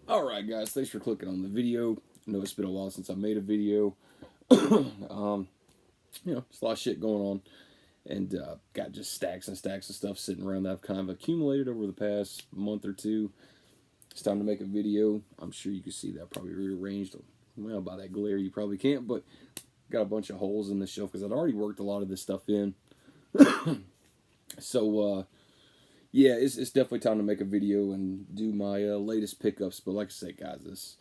Alright guys, thanks for clicking on the video. I know it's been a while since I made a video. There's a lot of shit going on. And got just stacks and stacks of stuff sitting around that I've kind of accumulated over the past month or two. It's time to make a video. I'm sure you can see that I probably rearranged. Well, by that glare you probably can't, but got a bunch of holes in the shelf because I'd already worked a lot of this stuff in. So, yeah, it's definitely time to make a video and do my latest pickups. But like I said, guys, this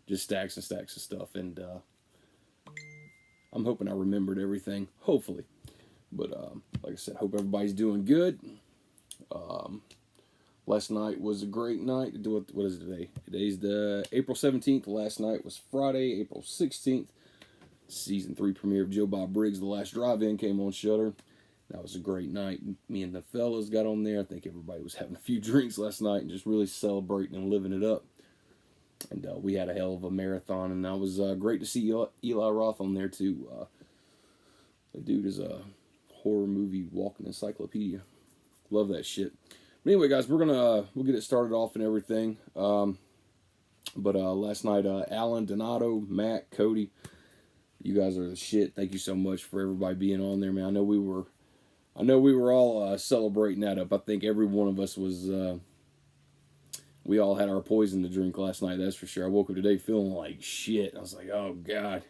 just stacks and stacks of stuff. And I'm hoping I remembered everything. Hopefully. But like I said, hope everybody's doing good. Last night was a great night. What is it today? Today's the April 17th. Last night was Friday, April 16th. Season 3 premiere of Joe Bob Briggs' The Last Drive-In came on Shudder. That was a great night. Me and the fellas got on there. I think everybody was having a few drinks last night and just really celebrating and living it up. And we had a hell of a marathon, and that was great to see Eli Roth on there too. The dude is a horror movie walking encyclopedia. Love that shit. But anyway, guys, we'll get it started off and everything. But last night, Alan, Donato, Matt, Cody, you guys are the shit. Thank you so much for everybody being on there, man. I know we were all celebrating that up. I think every one of us was. We all had our poison to drink last night. That's for sure. I woke up today feeling like shit. I was like, oh god,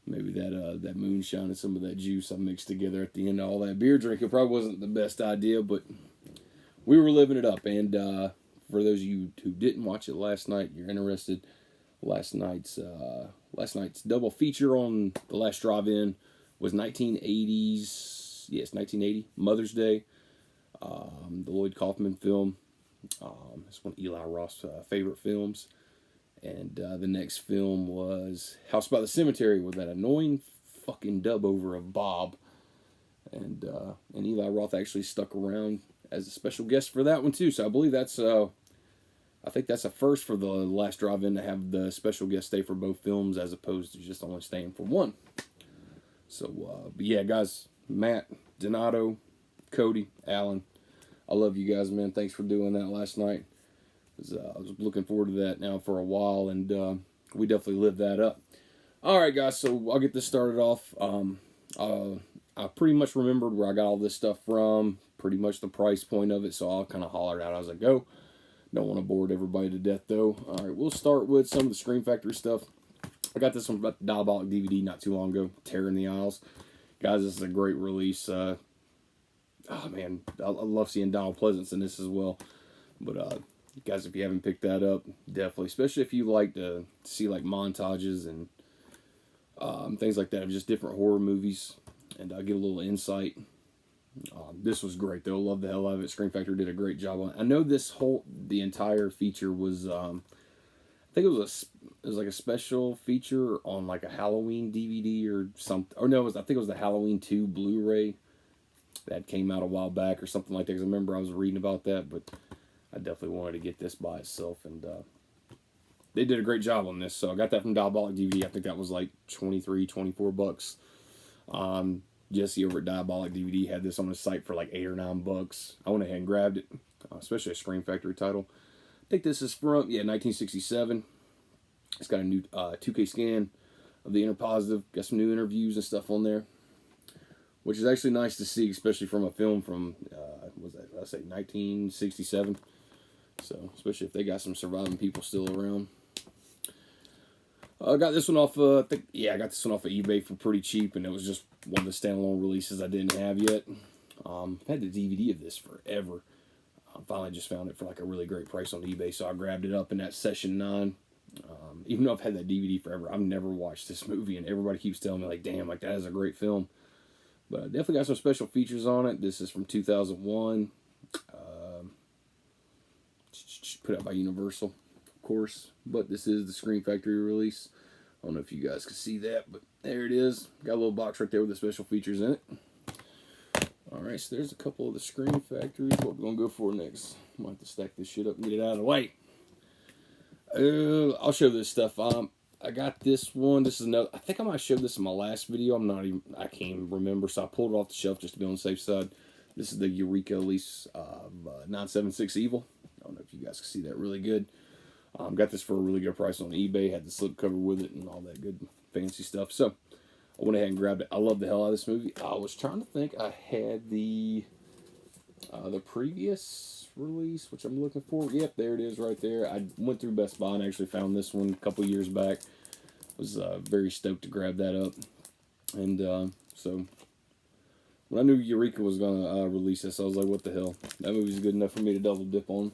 maybe that moonshine and some of that juice I mixed together at the end of all that beer drinking probably wasn't the best idea, but we were living it up. And for those of you who didn't watch it last night, you're interested. Last night's double feature on The Last Drive-In was 1980s. Yes, 1980 Mother's Day. The Lloyd Kaufman film. It's one of Eli Roth's favorite films. And the next film was House by the Cemetery with that annoying fucking dub over of Bob. And Eli Roth actually stuck around as a special guest for that one too. So I believe that's I think that's a first for The Last Drive-In to have the special guest stay for both films as opposed to just only staying for one. So, but yeah, guys, Matt, Donato, Cody, Alan, I love you guys, man. Thanks for doing that last night. I was looking forward to that now for a while, and we definitely lived that up. All right, guys, so I'll get this started off. I pretty much remembered where I got all this stuff from, pretty much the price point of it, so I'll kind of holler it out as I go. Don't want to bore everybody to death, though. All right, we'll start with some of the Scream Factory stuff. I got this one from Diabolic Dvd not too long ago, Tearing the Aisles. Guys, this is a great release. Oh, man, I love seeing Donald Pleasance in this as well. But, guys, if you haven't picked that up, definitely, especially if you like to see, like, montages and things like that of just different horror movies and get a little insight. This was great, though. Love the hell out of it. Scream Factory did a great job on it. I know the entire feature was, I think it was like a special feature on like a Halloween DVD or something. Or no, I think it was the Halloween 2 Blu-ray that came out a while back or something like that. Because I remember I was reading about that, but I definitely wanted to get this by itself. And they did a great job on this. So I got that from Diabolic DVD. I think that was like $23-24. Jesse over at Diabolic DVD had this on his site for like $8 or $9. I went ahead and grabbed it, especially a Scream Factory title. I think this is from 1967. It's got a new 2K scan of the Inner Positive. Got some new interviews and stuff on there, which is actually nice to see, especially from a film from was that, I say 1967. So especially if they got some surviving people still around. I got this one off. I got this one off of eBay for pretty cheap, and it was just one of the standalone releases I didn't have yet. I've had the DVD of this forever. I finally just found it for like a really great price on eBay, so I grabbed it up in that Session 9. Even though I've had that DVD forever, I've never watched this movie, and everybody keeps telling me like, "Damn, like that is a great film." But I definitely got some special features on it. This is from 2001. Put out by Universal, of course. But this is the Scream Factory release. I don't know if you guys can see that, but there it is. Got a little box right there with the special features in it. Alright, so there's a couple of the Scream Factories. What we're going to go for next. I might have to stack this shit up and get it out of the way. I'll show this stuff. I got this one. This is another. I think I might have showed this in my last video. I can't even remember, so I pulled it off the shelf just to be on the safe side. This is the Eureka release of 976 Evil. I don't know if you guys can see that really good. Got this for a really good price on eBay. Had the slipcover with it and all that good fancy stuff. So I went ahead and grabbed it. I love the hell out of this movie. I was trying to think. I had the previous release, which I'm looking for. Yep, there it is right there. I went through Best Buy and actually found this one a couple years back. Was very stoked to grab that up. And so when I knew Eureka was going to release this, I was like, what the hell? That movie's good enough for me to double dip on.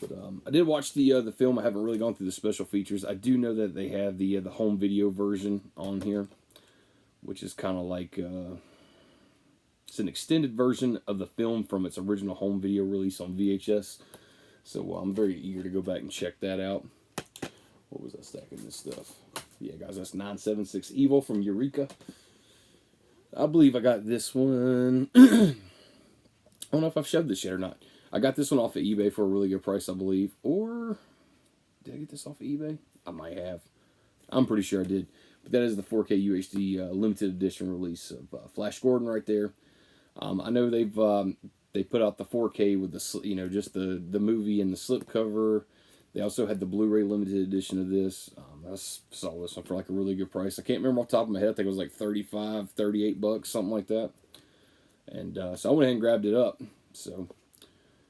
But I did watch the film. I haven't really gone through the special features. I do know that they have the home video version on here, which is kind of like it's an extended version of the film from its original home video release on VHS. So I'm very eager to go back and check that out. What was I stacking this stuff? Yeah, guys, that's 976 Evil from Eureka. I believe I got this one. I don't know if I've shoved this yet or not. I got this one off of eBay for a really good price, I believe. Or did I get this off of eBay? I might have. I'm pretty sure I did. But that is the 4K UHD limited edition release of Flash Gordon right there. I know they put out the 4K with the just the movie and the slipcover. They also had the Blu-ray limited edition of this. I saw this one for like a really good price. I can't remember off the top of my head. I think it was like $35, $38, something like that. And so I went ahead and grabbed it up. So,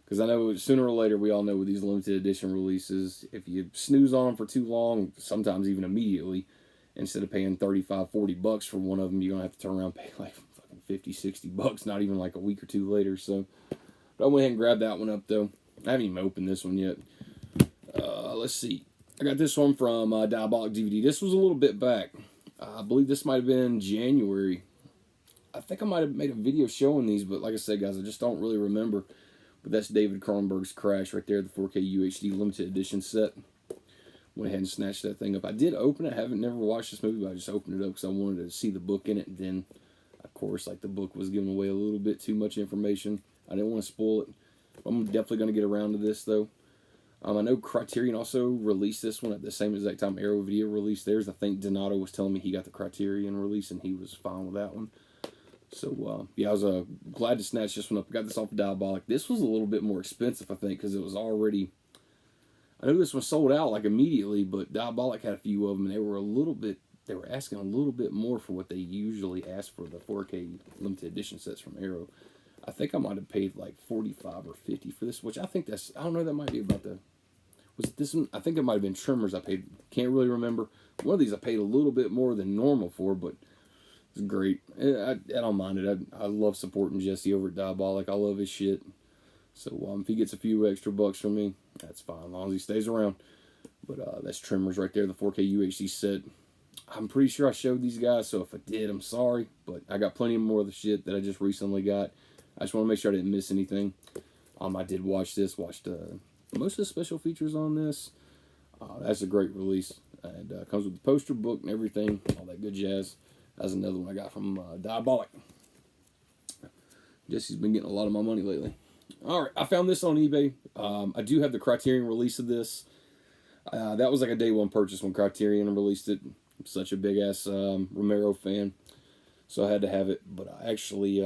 because I know sooner or later, we all know with these limited edition releases, if you snooze on them for too long, sometimes even immediately, instead of paying $35, $40 for one of them, you're going to have to turn around and pay like fucking $50, $60, not even like a week or two later. So, but I went ahead and grabbed that one up, though. I haven't even opened this one yet. Let's see. I got this one from Diabolic DVD. This was a little bit back. I believe this might have been January. I think I might have made a video showing these, but like I said, guys, I just don't really remember. But that's David Cronenberg's Crash right there, the 4K UHD limited edition set. Went ahead and snatched that thing up. I did open it. I haven't never watched this movie, but I just opened it up because I wanted to see the book in it. And then, of course, like the book was giving away a little bit too much information. I didn't want to spoil it. I'm definitely going to get around to this, though. I know Criterion also released this one at the same exact time Arrow Video released theirs. I think Donato was telling me he got the Criterion release and he was fine with that one. So, yeah, I was glad to snatch this one up. I got this off of Diabolic. This was a little bit more expensive, I think, because it was already... I know this one sold out, like, immediately, but Diabolic had a few of them, and they were asking a little bit more for what they usually ask for the 4K limited edition sets from Arrow. I think I might have paid like $45 or $50 for this, which I think that's, I don't know, that might be about the, was it this one? I think it might have been Trimmers I paid, can't really remember. One of these I paid a little bit more than normal for, but it's great. I don't mind it. I love supporting Jesse over at Diabolic. I love his shit. So if he gets a few extra bucks from me, that's fine, as long as he stays around. But that's Trimmers right there, the 4K UHD set. I'm pretty sure I showed these guys, so if I did, I'm sorry. But I got plenty more of the shit that I just recently got. I just want to make sure I didn't miss anything. I did watch this, watched most of the special features on this. That's a great release. And comes with the poster book and everything, all that good jazz. That's another one I got from Diabolic. Jesse's been getting a lot of my money lately. Alright, I found this on eBay. I do have the Criterion release of this. That was like a day one purchase when Criterion released it. I'm such a big ass Romero fan. So I had to have it. But I actually...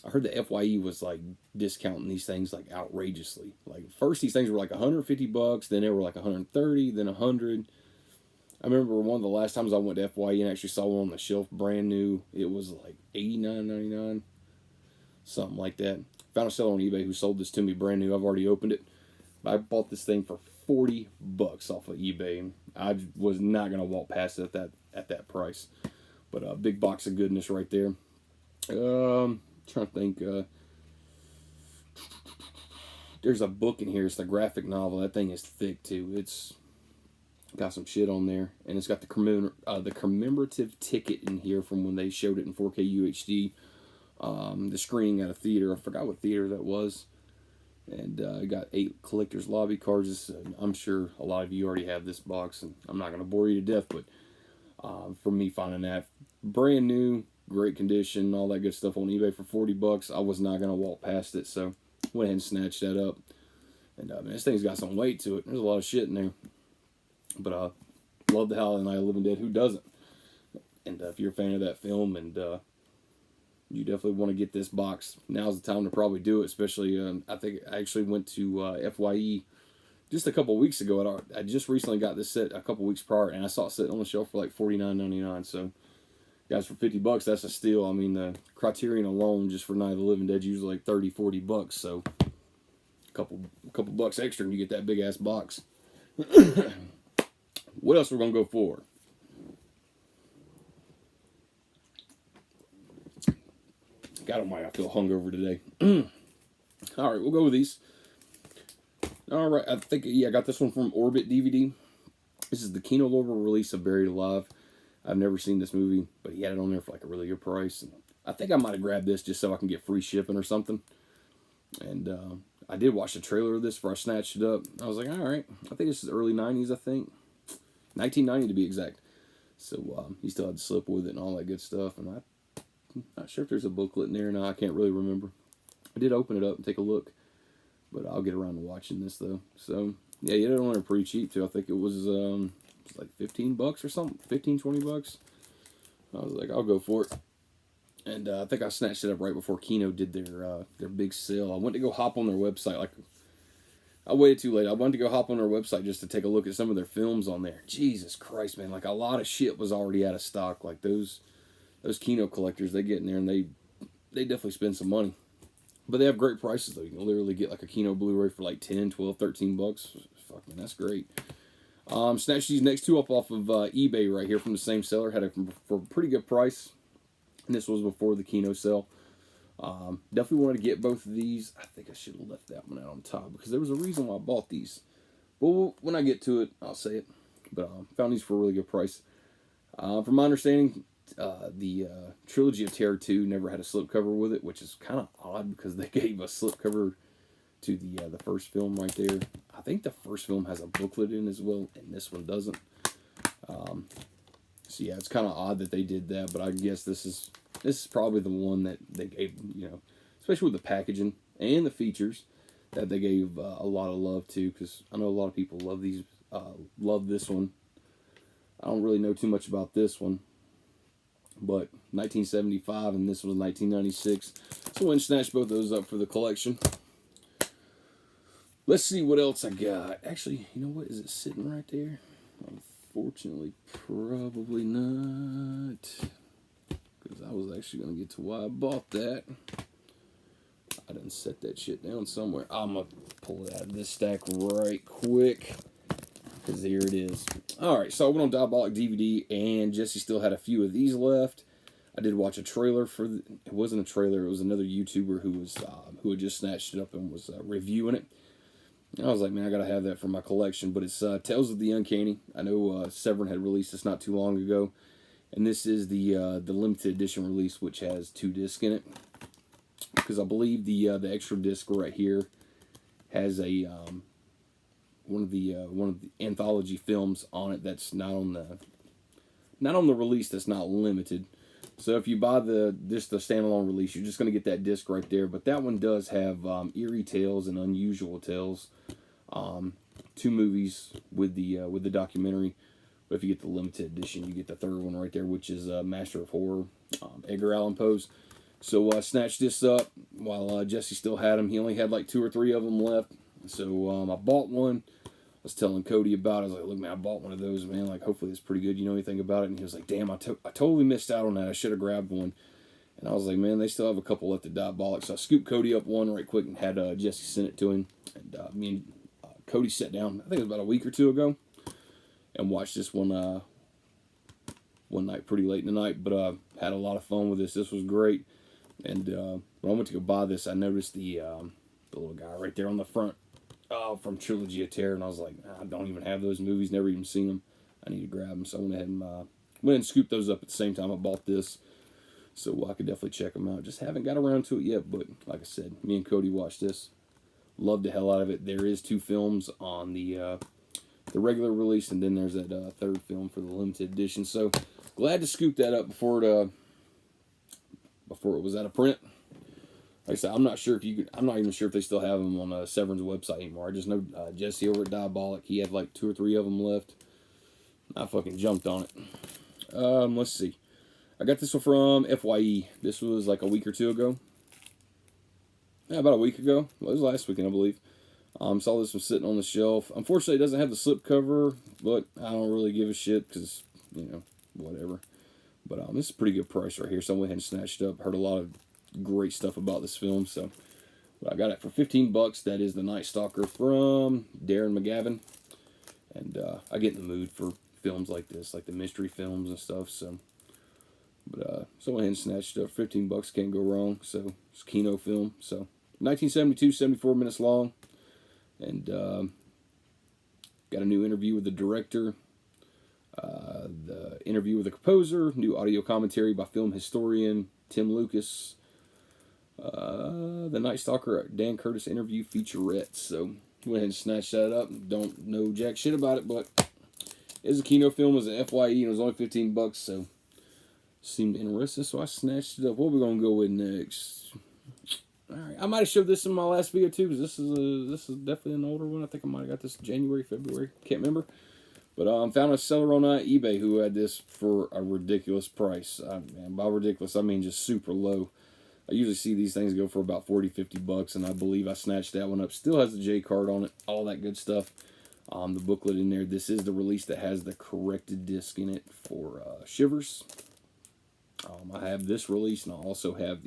I heard the FYE was like discounting these things like outrageously. Like first these things were like $150, then they were like $130, then $100. I remember one of the last times I went to FYE and actually saw one on the shelf brand new. It was like $89.99, something like that. Found a seller on eBay who sold this to me brand new. I've already opened it. I bought this thing for $40 off of eBay, and I was not gonna walk past it at that price. But a big box of goodness right there. Trying to think, there's a book in here. It's the graphic novel. That thing is thick too. It's got some shit on there, and it's got the commemorative ticket in here from when they showed it in 4K UHD. The screening at a theater. I forgot what theater that was. And I got 8 collector's lobby cards. I'm sure a lot of you already have this box, and I'm not going to bore you to death, but for me finding that brand new, great condition, all that good stuff on eBay for $40, I was not going to walk past it, so went ahead and snatched that up. And man, this thing's got some weight to it. There's a lot of shit in there. But love the hell out of Night of the Living Dead. Who doesn't? And if you're a fan of that film and you definitely want to get this box, now's the time to probably do it, especially I think I actually went to FYE just a couple weeks ago, I just recently got this set a couple weeks prior, and I saw it sitting on the shelf for like $49.99. So, guys, for $50, that's a steal. I mean, the Criterion alone, just for Night of the Living Dead, usually like $30-$40. So, a couple bucks extra, and you get that big ass box. What else we're gonna go for? God almighty, I feel hungover today. All right, we'll go with these. All right, I think, yeah, I got this one from Orbit DVD. This is the Kino Lorber release of Buried Alive. I've never seen this movie, but he had it on there for like a really good price. And I think I might have grabbed this just so I can get free shipping or something. And I did watch the trailer of this before I snatched it up. I was like, all right, I think this is early 90s, I think. 1990 to be exact. So he still had to slip with it and all that good stuff. And I'm not sure if there's a booklet in there now. I can't really remember. I did open it up and take a look. But I'll get around to watching this, though. So, yeah, you had it on there pretty cheap, too. I think it was like $15 or something. $15-$20. I was like, I'll go for it. And I think I snatched it up right before Kino did their big sale. I went to go hop on their website. Like, I waited too late. I wanted to go hop on their website just to take a look at some of their films on there. Jesus Christ, man. Like, a lot of shit was already out of stock. Like, those Kino collectors, they get in there and they definitely spend some money. But they have great prices, though. You can literally get like a Kino Blu-ray for like $10, $12, $13. Fuck, man, that's great. Snatched these next two up off of eBay right here from the same seller. Had it for a pretty good price. And this was before the Kino sale. Definitely wanted to get both of these. I think I should have left that one out on top because there was a reason why I bought these. But when I get to it, I'll say it. But found these for a really good price. From my understanding, the Trilogy of Terror 2 never had a slipcover with it, which is kind of odd because they gave a slipcover to the first film right there. I think the first film has a booklet in as well, and this one doesn't. So yeah, it's kind of odd that they did that, but I guess this is probably the one that they gave, especially with the packaging and the features, that they gave a lot of love to, because I know a lot of people love these, love this one. I don't really know too much about this one. But 1975 and this was 1996. So I went and snatched both those up for the collection. Let's see what else I got. Actually, you know what? Is it sitting right there? Unfortunately, probably not. Because I was actually going to get to why I bought that. I didn't set that shit down somewhere. I'm going to pull it out of this stack right quick. Because here it is. Alright, so I went on Diabolic DVD, and Jesse still had a few of these left. I did watch a trailer for... it wasn't a trailer, it was another YouTuber who had just snatched it up and was reviewing it. And I was like, man, I gotta have that for my collection. But it's Tales of the Uncanny. I know Severin had released this not too long ago. And this is the limited edition release, which has 2 discs in it. Because I believe the extra disc right here has a... one of the anthology films on it that's not on the release, that's not limited. So if you buy just the standalone release, you're just going to get that disc right there. But that one does have Eerie Tales and Unusual Tales, 2 movies with the documentary. But if you get the limited edition, you get the third one right there, which is Master of Horror, Edgar Allan Poe's. So I snatched this up while Jesse still had them. He only had like 2 or 3 of them left. So I bought one. I was telling Cody about it. I was like, look, man, I bought one of those, man. Like, hopefully it's pretty good. You know anything about it? And he was like, damn, I totally missed out on that. I should have grabbed one. And I was like, man, they still have a couple left at Diabolic. So I scooped Cody up one right quick and had Jesse send it to him. And me and Cody sat down, I think it was about a week or 2 ago, and watched this one night pretty late in the night. But had a lot of fun with this. This was great. And when I went to go buy this, I noticed the little guy right there on the front. From Trilogy of Terror, and I was like, I don't even have those movies, never even seen them. I need to grab them, so I went ahead and scooped those up at the same time I bought this, so I could definitely check them out. Just haven't got around to it yet, but like I said, me and Cody watched this, loved the hell out of it. There is 2 films on the regular release, and then there's that third film for the limited edition. So glad to scoop that up before it was out of print. Like I said, I'm not even sure if they still have them on Severin's website anymore. I just know Jesse over at Diabolic, he had like 2 or 3 of them left. I fucking jumped on it. Let's see. I got this one from FYE. This was like a week or 2 ago. Yeah, about a week ago. Well, it was last weekend, I believe. Saw this one sitting on the shelf. Unfortunately, it doesn't have the slip cover, but I don't really give a shit because, you know, whatever. But this is a pretty good price right here, so I went ahead and snatched it up. Heard a lot of great stuff about this film, so but I got it for 15 bucks. That is The Night Stalker from Darren McGavin. And I get in the mood for films like this, like the mystery films and stuff, so so I went ahead and snatched it up. 15 bucks, can't go wrong. So it's a Kino film. So 1972, 74 minutes long. And got a new interview with the director, the interview with the composer, new audio commentary by film historian Tim Lucas, the Night Stalker Dan Curtis interview featurette. So went ahead and snatched that up. Don't know jack shit about it, but it's a Kino film. It was an FYE and it was only 15 bucks, so seemed interesting, so I snatched it up. What are we gonna go with next? All right, I might have showed this in my last video too, because this is definitely an older one. I think I might have got this January, February, can't remember. But found a seller on eBay who had this for a ridiculous price. And by ridiculous, I mean just super low. I usually see these things go for about 40, 50 bucks, and I believe I snatched that one up. Still has the J card on it, all that good stuff. The booklet in there. This is the release that has the corrected disc in it for Shivers. I have this release, and I also have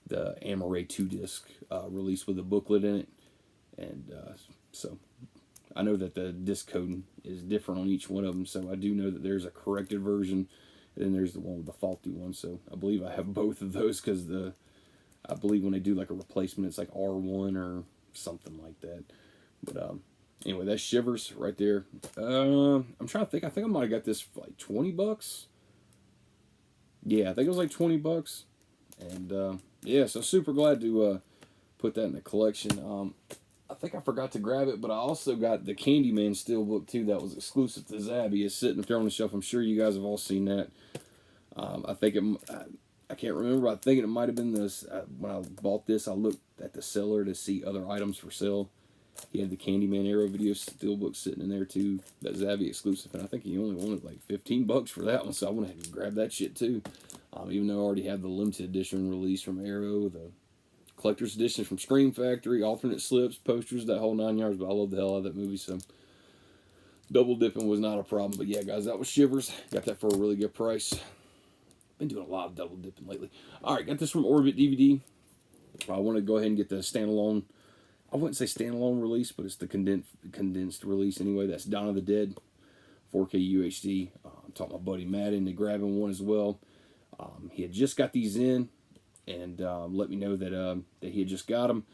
the Amore 2 disc release with a booklet in it. And so I know that the disc coding is different on each one of them, so I do know that there's a corrected version, and then there's the one with the faulty one. So I believe I have both of those, because I believe when they do like a replacement, it's like R1 or something like that. But anyway, that's Shivers right there. I'm trying to think. I think I might have got this for like 20 bucks. Yeah, I think it was like 20 bucks. And yeah, so super glad to put that in the collection. I think I forgot to grab it, but I also got the Candyman Steelbook too. That was exclusive to Zabby. It's sitting up there on the shelf. I'm sure you guys have all seen that. I think I can't remember. I think it might have been this. When I bought this, I looked at the seller to see other items for sale. He had the Candyman Arrow video Steelbook sitting in there too. That Zabby exclusive, and I think he only wanted like 15 bucks for that one. So I went ahead and grabbed that shit too. Even though I already have the limited edition release from Arrow, the collector's edition from Scream Factory, alternate slips, posters, that whole 9 yards. But I love the hell out of that movie, so double dipping was not a problem. But yeah, guys, that was Shivers. Got that for a really good price. Been doing a lot of double dipping lately. All right, got this from Orbit DVD. I want to go ahead and get the standalone. I wouldn't say standalone release, but it's the condensed release anyway. That's Dawn of the Dead, 4K UHD. I taught my buddy Matt into grabbing one as well. He had just got these in, and let me know that he had just got them.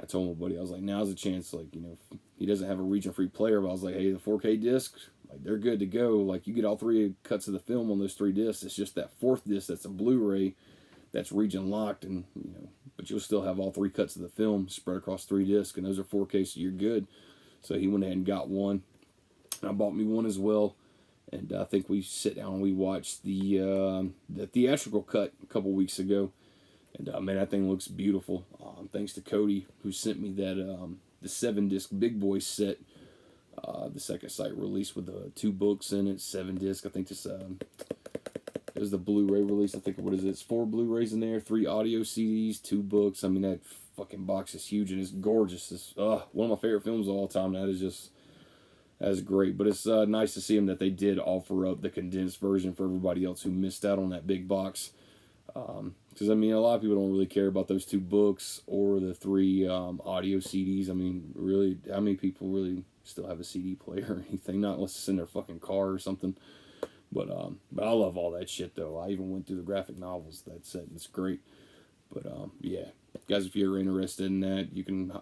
I told my buddy, I was like, now's a chance. Like, you know, if he doesn't have a region-free player, but I was like, hey, the 4K disc, like, they're good to go. Like, you get all 3 cuts of the film on those 3 discs. It's just that 4th disc that's a Blu-ray that's region locked, and you know, but you'll still have all 3 cuts of the film spread across 3 discs, and those are 4K, so you're good. So he went ahead and got one, and I bought me one as well. And I think we sit down and we watched the theatrical cut a couple weeks ago, and man, that thing looks beautiful. Thanks to Cody, who sent me that the 7-disc Big Boy set, the second sight release with the 2 books in it, 7-disc. I think this it was the Blu-ray release. I think, what is it? It's 4 Blu-rays in there, 3 audio CDs, 2 books. I mean, that fucking box is huge and it's gorgeous. It's one of my favorite films of all time. That's great. But it's nice to see them that they did offer up the condensed version for everybody else who missed out on that big box. Because, I mean, a lot of people don't really care about those 2 books or the 3 audio CDs. I mean, really, how many people really still have a CD player or anything? Not unless it's in their fucking car or something. But I love all that shit, though. I even went through the graphic novels that set. It's great. But, yeah. Guys, if you're interested in that, you can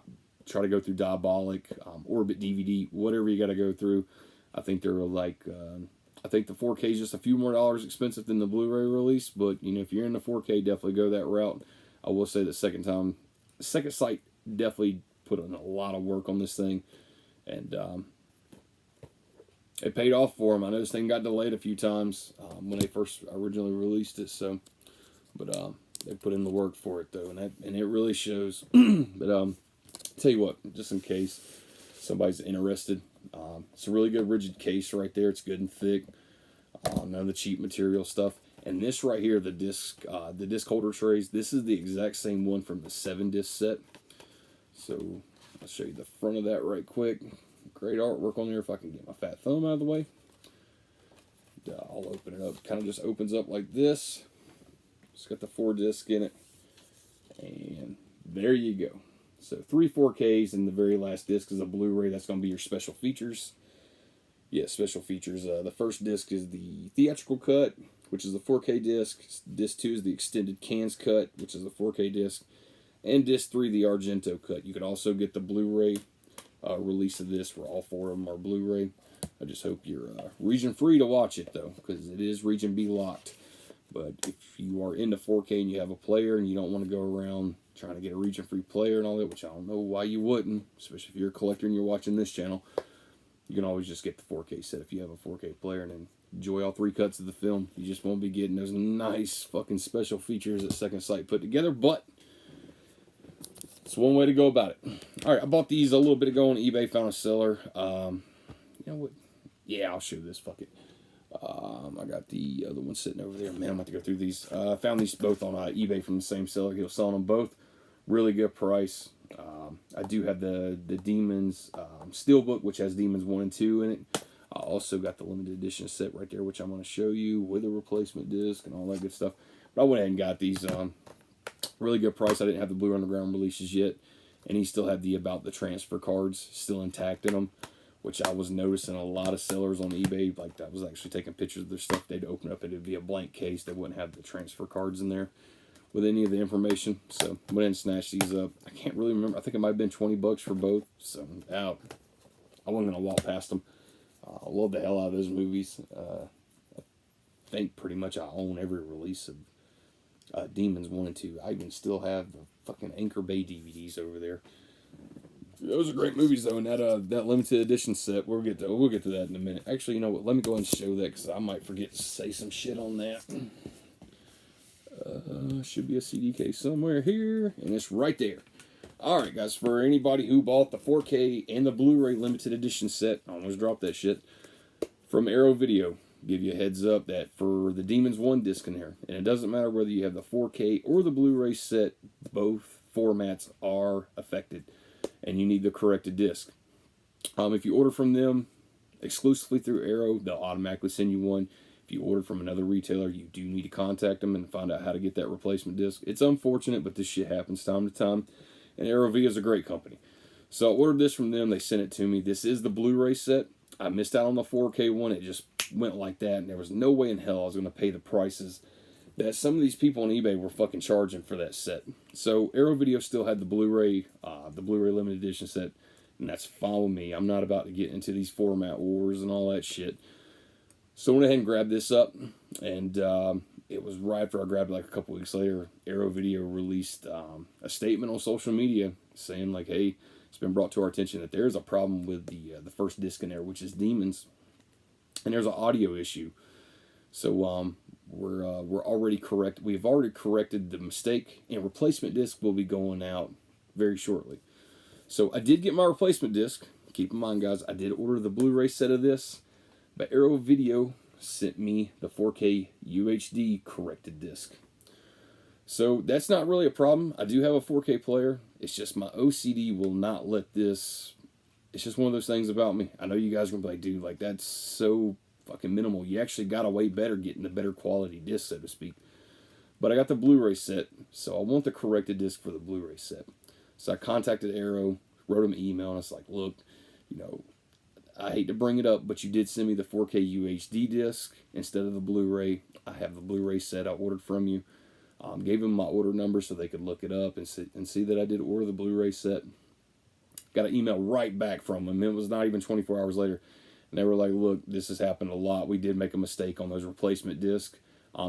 try to go through Diabolic, Orbit DVD, whatever you got to go through. I think they're like, I think the 4K is just a few more dollars expensive than the Blu-ray release. But, you know, if you're in the 4K, definitely go that route. I will say the second sight definitely put in a lot of work on this thing. And, it paid off for them. I know this thing got delayed a few times when they first originally released it. So, but they put in the work for it though, and it really shows. But tell you what, just in case somebody's interested, it's a really good rigid case right there. It's good and thick. None of the cheap material stuff. And this right here, the disc holder trays. This is the exact same one from the 7-disc set. So I'll show you the front of that right quick. Great artwork on there if I can get my fat thumb out of the way. I'll open it up. Kind of just opens up like this. It's got the 4 discs in it. And there you go. So 3 4Ks, and the very last disc is a Blu-ray. That's going to be your special features. Yeah, special features. The first disc is the theatrical cut, which is the 4K disc. Disc 2 is the extended cans cut, which is the 4K disc. And disc 3, the Argento cut. You can also get the Blu-ray release of this, where all 4 of them are Blu-ray. I just hope you're region free to watch it, though, because it is region B locked. But if you are into 4K and you have a player and you don't want to go around trying to get a region free player and all that, which I don't know why you wouldn't, especially if you're a collector and you're watching this channel, you can always just get the 4K set if you have a 4K player and then enjoy all 3 cuts of the film. You just won't be getting those nice fucking special features that Second Sight put together, but it's one way to go about it. All right, I bought these a little bit ago on eBay, found a seller. You know what? Yeah, I'll show this. Fuck it. I got the other one sitting over there. Man, I'm about to go through these. I found these both on eBay from the same seller. He was selling them both. Really good price. I do have the Demons Steelbook, which has Demons 1 and 2 in it. I also got the limited edition set right there, which I'm going to show you with a replacement disc and all that good stuff. But I went ahead and got these. Really good price. I didn't have the Blue Underground releases yet. And he still had the About the Transfer cards still intact in them, which I was noticing a lot of sellers on eBay, like that was actually taking pictures of their stuff. They'd open up and it'd be a blank case. They wouldn't have the transfer cards in there with any of the information. So I went and snatched these up. I can't really remember. I think it might have been $20 for both. So out. I wasn't going to walk past them. I love the hell out of those movies. I think pretty much I own every release of Demons 1 and 2. I even still have the fucking Anchor Bay DVDs over there. Those are great movies, though, and that limited edition set, we'll get to that in a minute. Actually, you know what, let me go ahead and show that, because I might forget to say some shit on that. Should be a CD case somewhere here, and it's right there. Alright, guys, for anybody who bought the 4K and the Blu-ray limited edition set, I almost dropped that shit, from Arrow Video, give you a heads up that for the Demons 1 disc in there, and it doesn't matter whether you have the 4K or the Blu-ray set, both formats are affected. And you need the corrected disc. If you order from them exclusively through Arrow, they'll automatically send you one. If you order from another retailer, you do need to contact them and find out how to get that replacement disc. It's unfortunate, but this shit happens time to time. And Arrow V is a great company. So I ordered this from them. They sent it to me. This is the Blu-ray set. I missed out on the 4K one. It just went like that. And there was no way in hell I was going to pay the prices that some of these people on eBay were fucking charging for that set. So Arrow Video still had the Blu-ray limited edition set, and that's fine with me. I'm not about to get into these format wars and all that shit. So I went ahead and grabbed this up, and it was right after I grabbed it, like a couple weeks later, Arrow Video released a statement on social media saying like, hey, it's been brought to our attention that there's a problem with the first disc in there, which is Demons, and there's an audio issue. So we're already correct. We've already corrected the mistake, and replacement disc will be going out very shortly. So I did get my replacement disc. Keep in mind, guys, I did order the Blu-ray set of this, but Arrow Video sent me the 4K UHD corrected disc. So that's not really a problem. I do have a 4K player. It's just my OCD will not let this. It's just one of those things about me. I know you guys are gonna be like, dude, like that's so fucking minimal. You actually got a way better getting the better quality disc, so to speak. But I got the Blu-ray set, so I want the corrected disc for the Blu-ray set. So I contacted Arrow, wrote them an email, and it's like, look, you know, I hate to bring it up, but you did send me the 4K UHD disc instead of the Blu-ray. I have the Blu-ray set I ordered from you. Gave them my order number so they could look it up and see that I did order the Blu-ray set. Got an email right back from them. It was not even 24 hours later. And they were like, look, this has happened a lot. We did make a mistake on those replacement discs.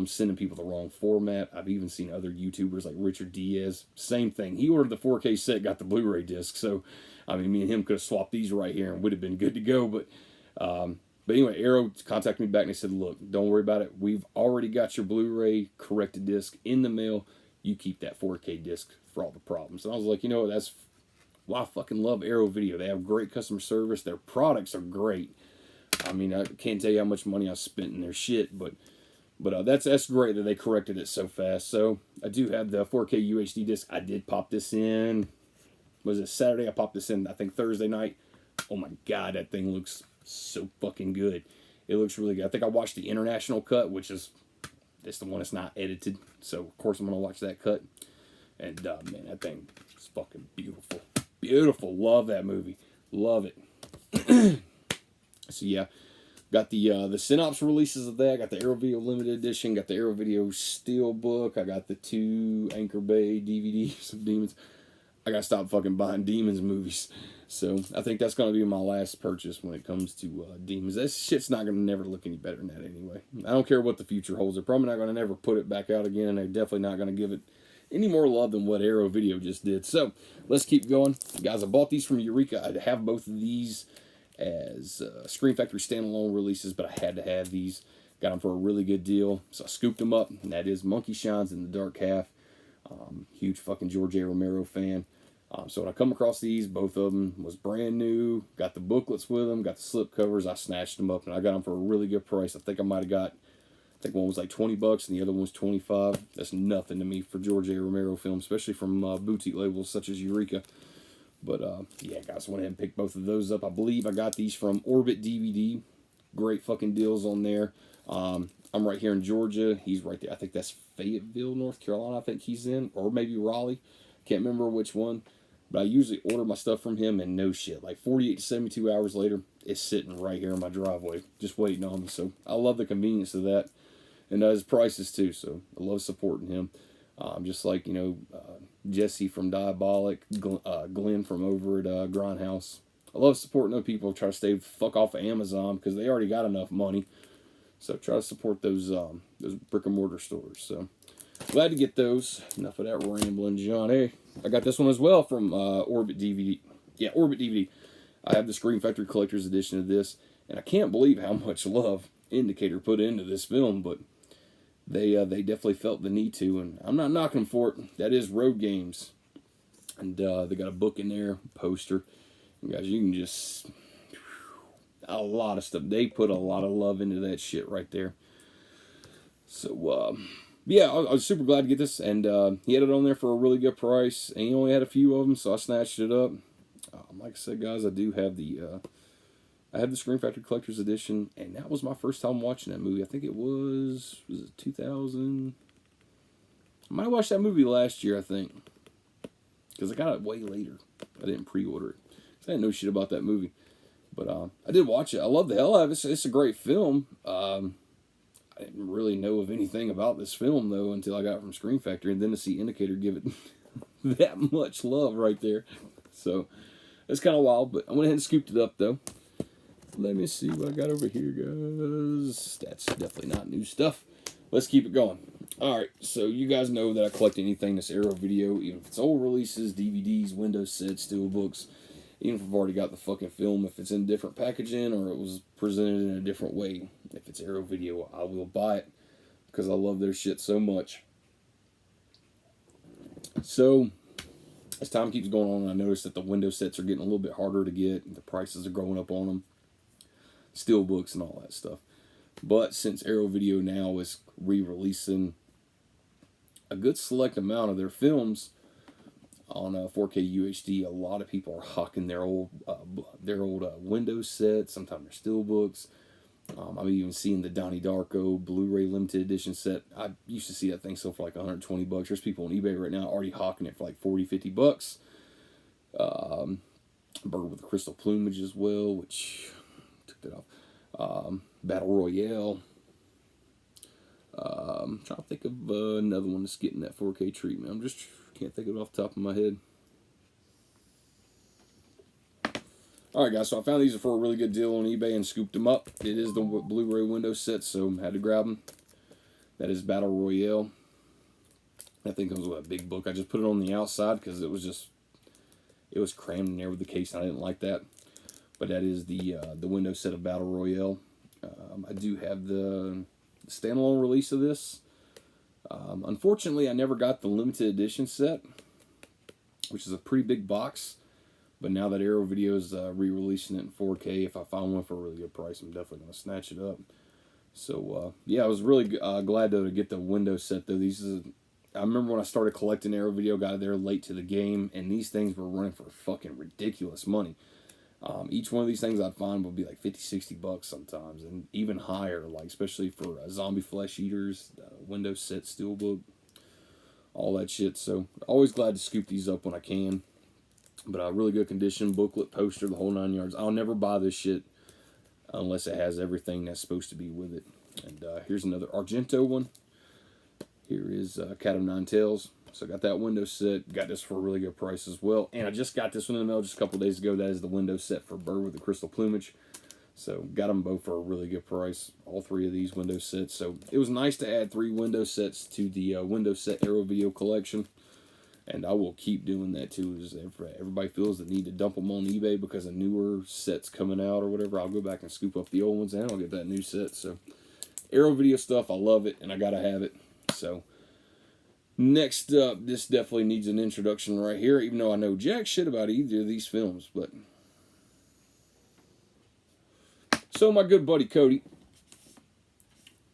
Sending people the wrong format. I've even seen other YouTubers like Richard Diaz. Same thing. He ordered the 4K set, got the Blu-ray disc. So, I mean, me and him could have swapped these right here and would have been good to go. But anyway, Arrow contacted me back and they said, look, don't worry about it. We've already got your Blu-ray corrected disc in the mail. You keep that 4K disc for all the problems. And I was like, you know what, that's why I fucking love Arrow Video. They have great customer service. Their products are great. I mean, I can't tell you how much money I spent in their shit, but that's great that they corrected it so fast. So I do have the 4K UHD disc. I did pop this in was it Saturday? I popped this in, I think Thursday night. Oh my God, that thing looks so fucking good. It looks really good. I think I watched the international cut, which is it's the one that's not edited. So of course I'm gonna watch that cut. And man, that thing is fucking beautiful. Beautiful. Love that movie. Love it. So yeah. Got the Synops releases of that. Got the Arrow Video Limited Edition. Got the Arrow Video Steelbook. I got the 2 Anchor Bay DVDs of Demons. I gotta stop fucking buying Demons movies. So I think that's gonna be my last purchase when it comes to Demons. That shit's not gonna never look any better than that anyway. I don't care what the future holds. They're probably not gonna never put it back out again. They're definitely not gonna give it any more love than what Arrow Video just did. So let's keep going, guys. I bought these from Eureka. I have both of these as Scream Factory standalone releases, but I had to have these. Got them for a really good deal, so I scooped them up, and that is Monkey Shines in the Dark Half. Huge fucking George A. Romero fan. So when I come across these, both of them was brand new. Got the booklets with them, got the slip covers. I snatched them up, and I got them for a really good price. I think I might have got, I think one was like $20, and the other one was $25. That's nothing to me for George A. Romero films, especially from boutique labels such as Eureka. But, yeah, guys, went ahead and picked both of those up. I believe I got these from Orbit DVD. Great fucking deals on there. I'm right here in Georgia. He's right there. I think that's Fayetteville, North Carolina, I think he's in. Or maybe Raleigh. Can't remember which one. But I usually order my stuff from him, and no shit. Like 48 to 72 hours later, it's sitting right here in my driveway, just waiting on me. So I love the convenience of that. And his prices, too. So I love supporting him. Just like, you know, Jesse from Diabolic, Glenn from over at Grindhouse. I love supporting those people. Try to stay fuck off of Amazon because they already got enough money. So try to support those brick and mortar stores. So glad to get those. Enough of that rambling, John. Hey, I got this one as well from Orbit DVD. Yeah, Orbit DVD. I have the Scream Factory Collector's Edition of this, and I can't believe how much love Indicator put into this film, but they definitely felt the need to, and I'm not knocking them for it. That is Road Games, and they got a book in there, poster. And guys, you can just a lot of stuff. They put a lot of love into that shit right there. So yeah, I was super glad to get this, and he had it on there for a really good price, and he only had a few of them, so I snatched it up. Like I said, guys, I do have the Scream Factory Collector's Edition, and that was my first time watching that movie. I think it was it 2000? I might have watched that movie last year, I think. Because I got it way later. I didn't pre-order it. I didn't know shit about that movie. But I did watch it. I love the hell out of it. It's a great film. I didn't really know of anything about this film, though, until I got it from Scream Factory. And then to see Indicator give it that much love right there. So, it's kind of wild. But I went ahead and scooped it up, though. Let me see what I got over here, guys. That's definitely not new stuff. Let's keep it going. Alright, so you guys know that I collect anything that's Arrow Video, even if it's old releases, DVDs, Windows sets, Steelbooks, even if I've already got the fucking film, if it's in different packaging or it was presented in a different way. If it's Arrow Video, I will buy it because I love their shit so much. So, as time keeps going on, I notice that the Windows sets are getting a little bit harder to get, and the prices are going up on them. Steelbooks and all that stuff. But since Arrow Video now is re-releasing a good select amount of their films on 4K UHD, a lot of people are hawking their old Windows sets, sometimes their Steelbooks. I'm even seeing the Donnie Darko Blu-ray limited edition set. I used to see that thing sell for like $120. There's people on eBay right now already hawking it for like $40-50. Bird with the Crystal Plumage as well, which took that off. Battle Royale. I'm trying to think of another one that's getting that 4K treatment. I'm just can't think of it off the top of my head. Alright guys, so I found these for a really good deal on eBay and scooped them up. It is the Blu-ray Windows set, so I had to grab them. That is Battle Royale. I think it was a big book. I just put it on the outside because it was crammed in there with the case and I didn't like that. But that is the Windows set of Battle Royale. I do have the standalone release of this. Unfortunately, I never got the limited edition set, which is a pretty big box. But now that Arrow Video is re-releasing it in 4K, if I find one for a really good price, I'm definitely going to snatch it up. So, yeah, I was really glad to get the Windows set, though. These is I remember when I started collecting Arrow Video, got there late to the game, and these things were running for fucking ridiculous money. Each one of these things I'd find would be like 50, 60 bucks sometimes, and even higher, like especially for zombie flesh eaters, Windows set Steelbook, all that shit. So always glad to scoop these up when I can. But really good condition, booklet, poster, the whole 9 yards. I'll never buy this shit unless it has everything that's supposed to be with it. And here's another Argento one. Here is Cat of Nine Tails. So I got that window set. Got this for a really good price as well. And I just got this one in the mail just a couple days ago. That is the window set for Bird with the Crystal Plumage. So got them both for a really good price. All three of these window sets. So it was nice to add 3 window sets to the window set Arrow Video collection. And I will keep doing that too. As everybody feels the need to dump them on eBay because a newer set's coming out or whatever, I'll go back and scoop up the old ones and I'll get that new set. So Arrow Video stuff, I love it and I gotta have it. So next up, this definitely needs an introduction right here, even though I know jack shit about either of these films. But so my good buddy Cody,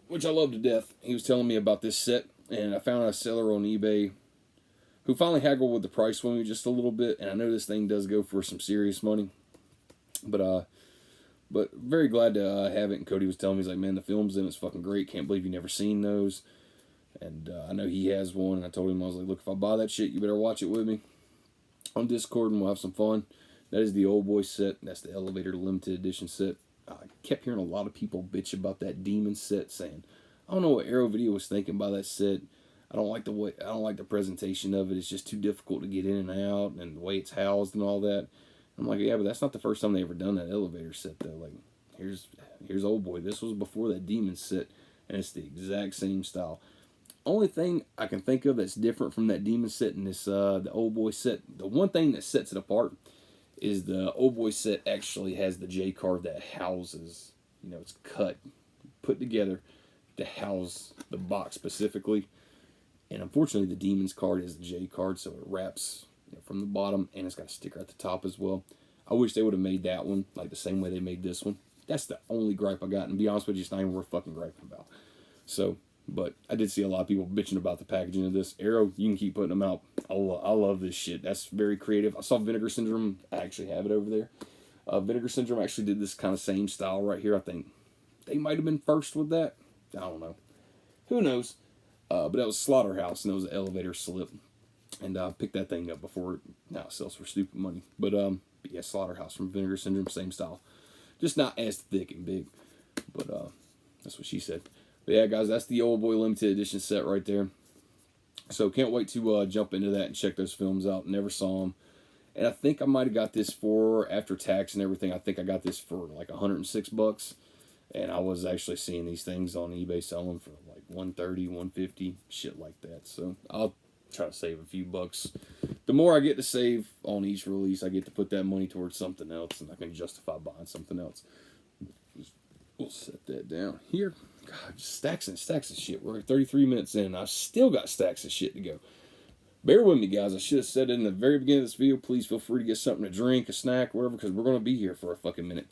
which I love to death, he was telling me about this set, and I found a seller on eBay who finally haggled with the price with me just a little bit, and I know this thing does go for some serious money. But very glad to have it. And Cody was telling me, he's like, man, the film's in it's fucking great. Can't believe you never seen those. And I know he has one, and I told him, I was like, look, if I buy that shit, you better watch it with me on Discord, and we'll have some fun. That is the Old Boy set. That's the Elevator Limited Edition set. I kept hearing a lot of people bitch about that Demon set, saying, I don't know what Arrow Video was thinking by that set. I don't like the presentation of it. It's just too difficult to get in and out, and the way it's housed and all that. I'm like, yeah, but that's not the first time they ever done that elevator set though. Like, here's Old Boy. This was before that Demon set, and it's the exact same style. Only thing I can think of that's different from that Demon set and this the Old Boy set, the one thing that sets it apart is the Old Boy set actually has the J card that houses, it's cut, put together to house the box specifically. And unfortunately, the Demon's card is the J card, so it wraps from the bottom, and it's got a sticker at the top as well. I wish they would have made that one like the same way they made this one. That's the only gripe I got, and to be honest with you, it's not even worth fucking griping about. So, but I did see a lot of people bitching about the packaging of this. Arrow, you can keep putting them out. I love this shit. That's very creative. I saw Vinegar Syndrome. I actually have it over there. Vinegar Syndrome actually did this kind of same style right here. I think they might have been first with that. I don't know. Who knows? But that was Slaughterhouse, and it was an elevator slip. And I picked that thing up before it now sells for stupid money. But yeah, Slaughterhouse from Vinegar Syndrome, same style. Just not as thick and big. But that's what she said. But yeah, guys, that's the Old Boy Limited Edition set right there. So can't wait to jump into that and check those films out. Never saw them. And I think I might have got this for, after tax and everything, I think I got this for like $106. And I was actually seeing these things on eBay selling for like $130, $150, shit like that. So I'll try to save a few bucks. The more I get to save on each release, I get to put that money towards something else, and I can justify buying something else. We'll set that down here. God, just stacks and stacks of shit. We're 33 minutes in, and I've still got stacks of shit to go. Bear with me, guys. I should have said it in the very beginning of this video. Please feel free to get something to drink, a snack, whatever, because we're going to be here for a fucking minute.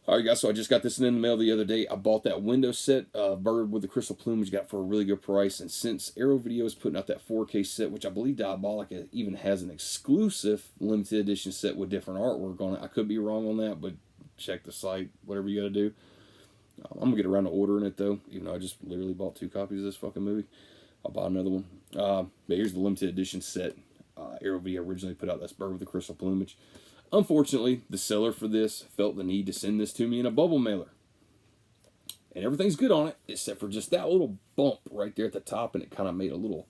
Alright guys, so I just got this in the mail the other day. I bought that window set, Bird with the Crystal Plumage, got for a really good price. And since Arrow Video is putting out that 4K set, which I believe Diabolic even has an exclusive limited edition set with different artwork on it. I could be wrong on that, but check the site, whatever you gotta do. I'm gonna get around to ordering it though, even though I just literally bought 2 copies of this fucking movie. I'll buy another one. But here's the limited edition set. Arrow Video originally put out. That's Bird with the Crystal Plumage. Unfortunately, the seller for this felt the need to send this to me in a bubble mailer. And everything's good on it, except for just that little bump right there at the top, and it kind of made a little,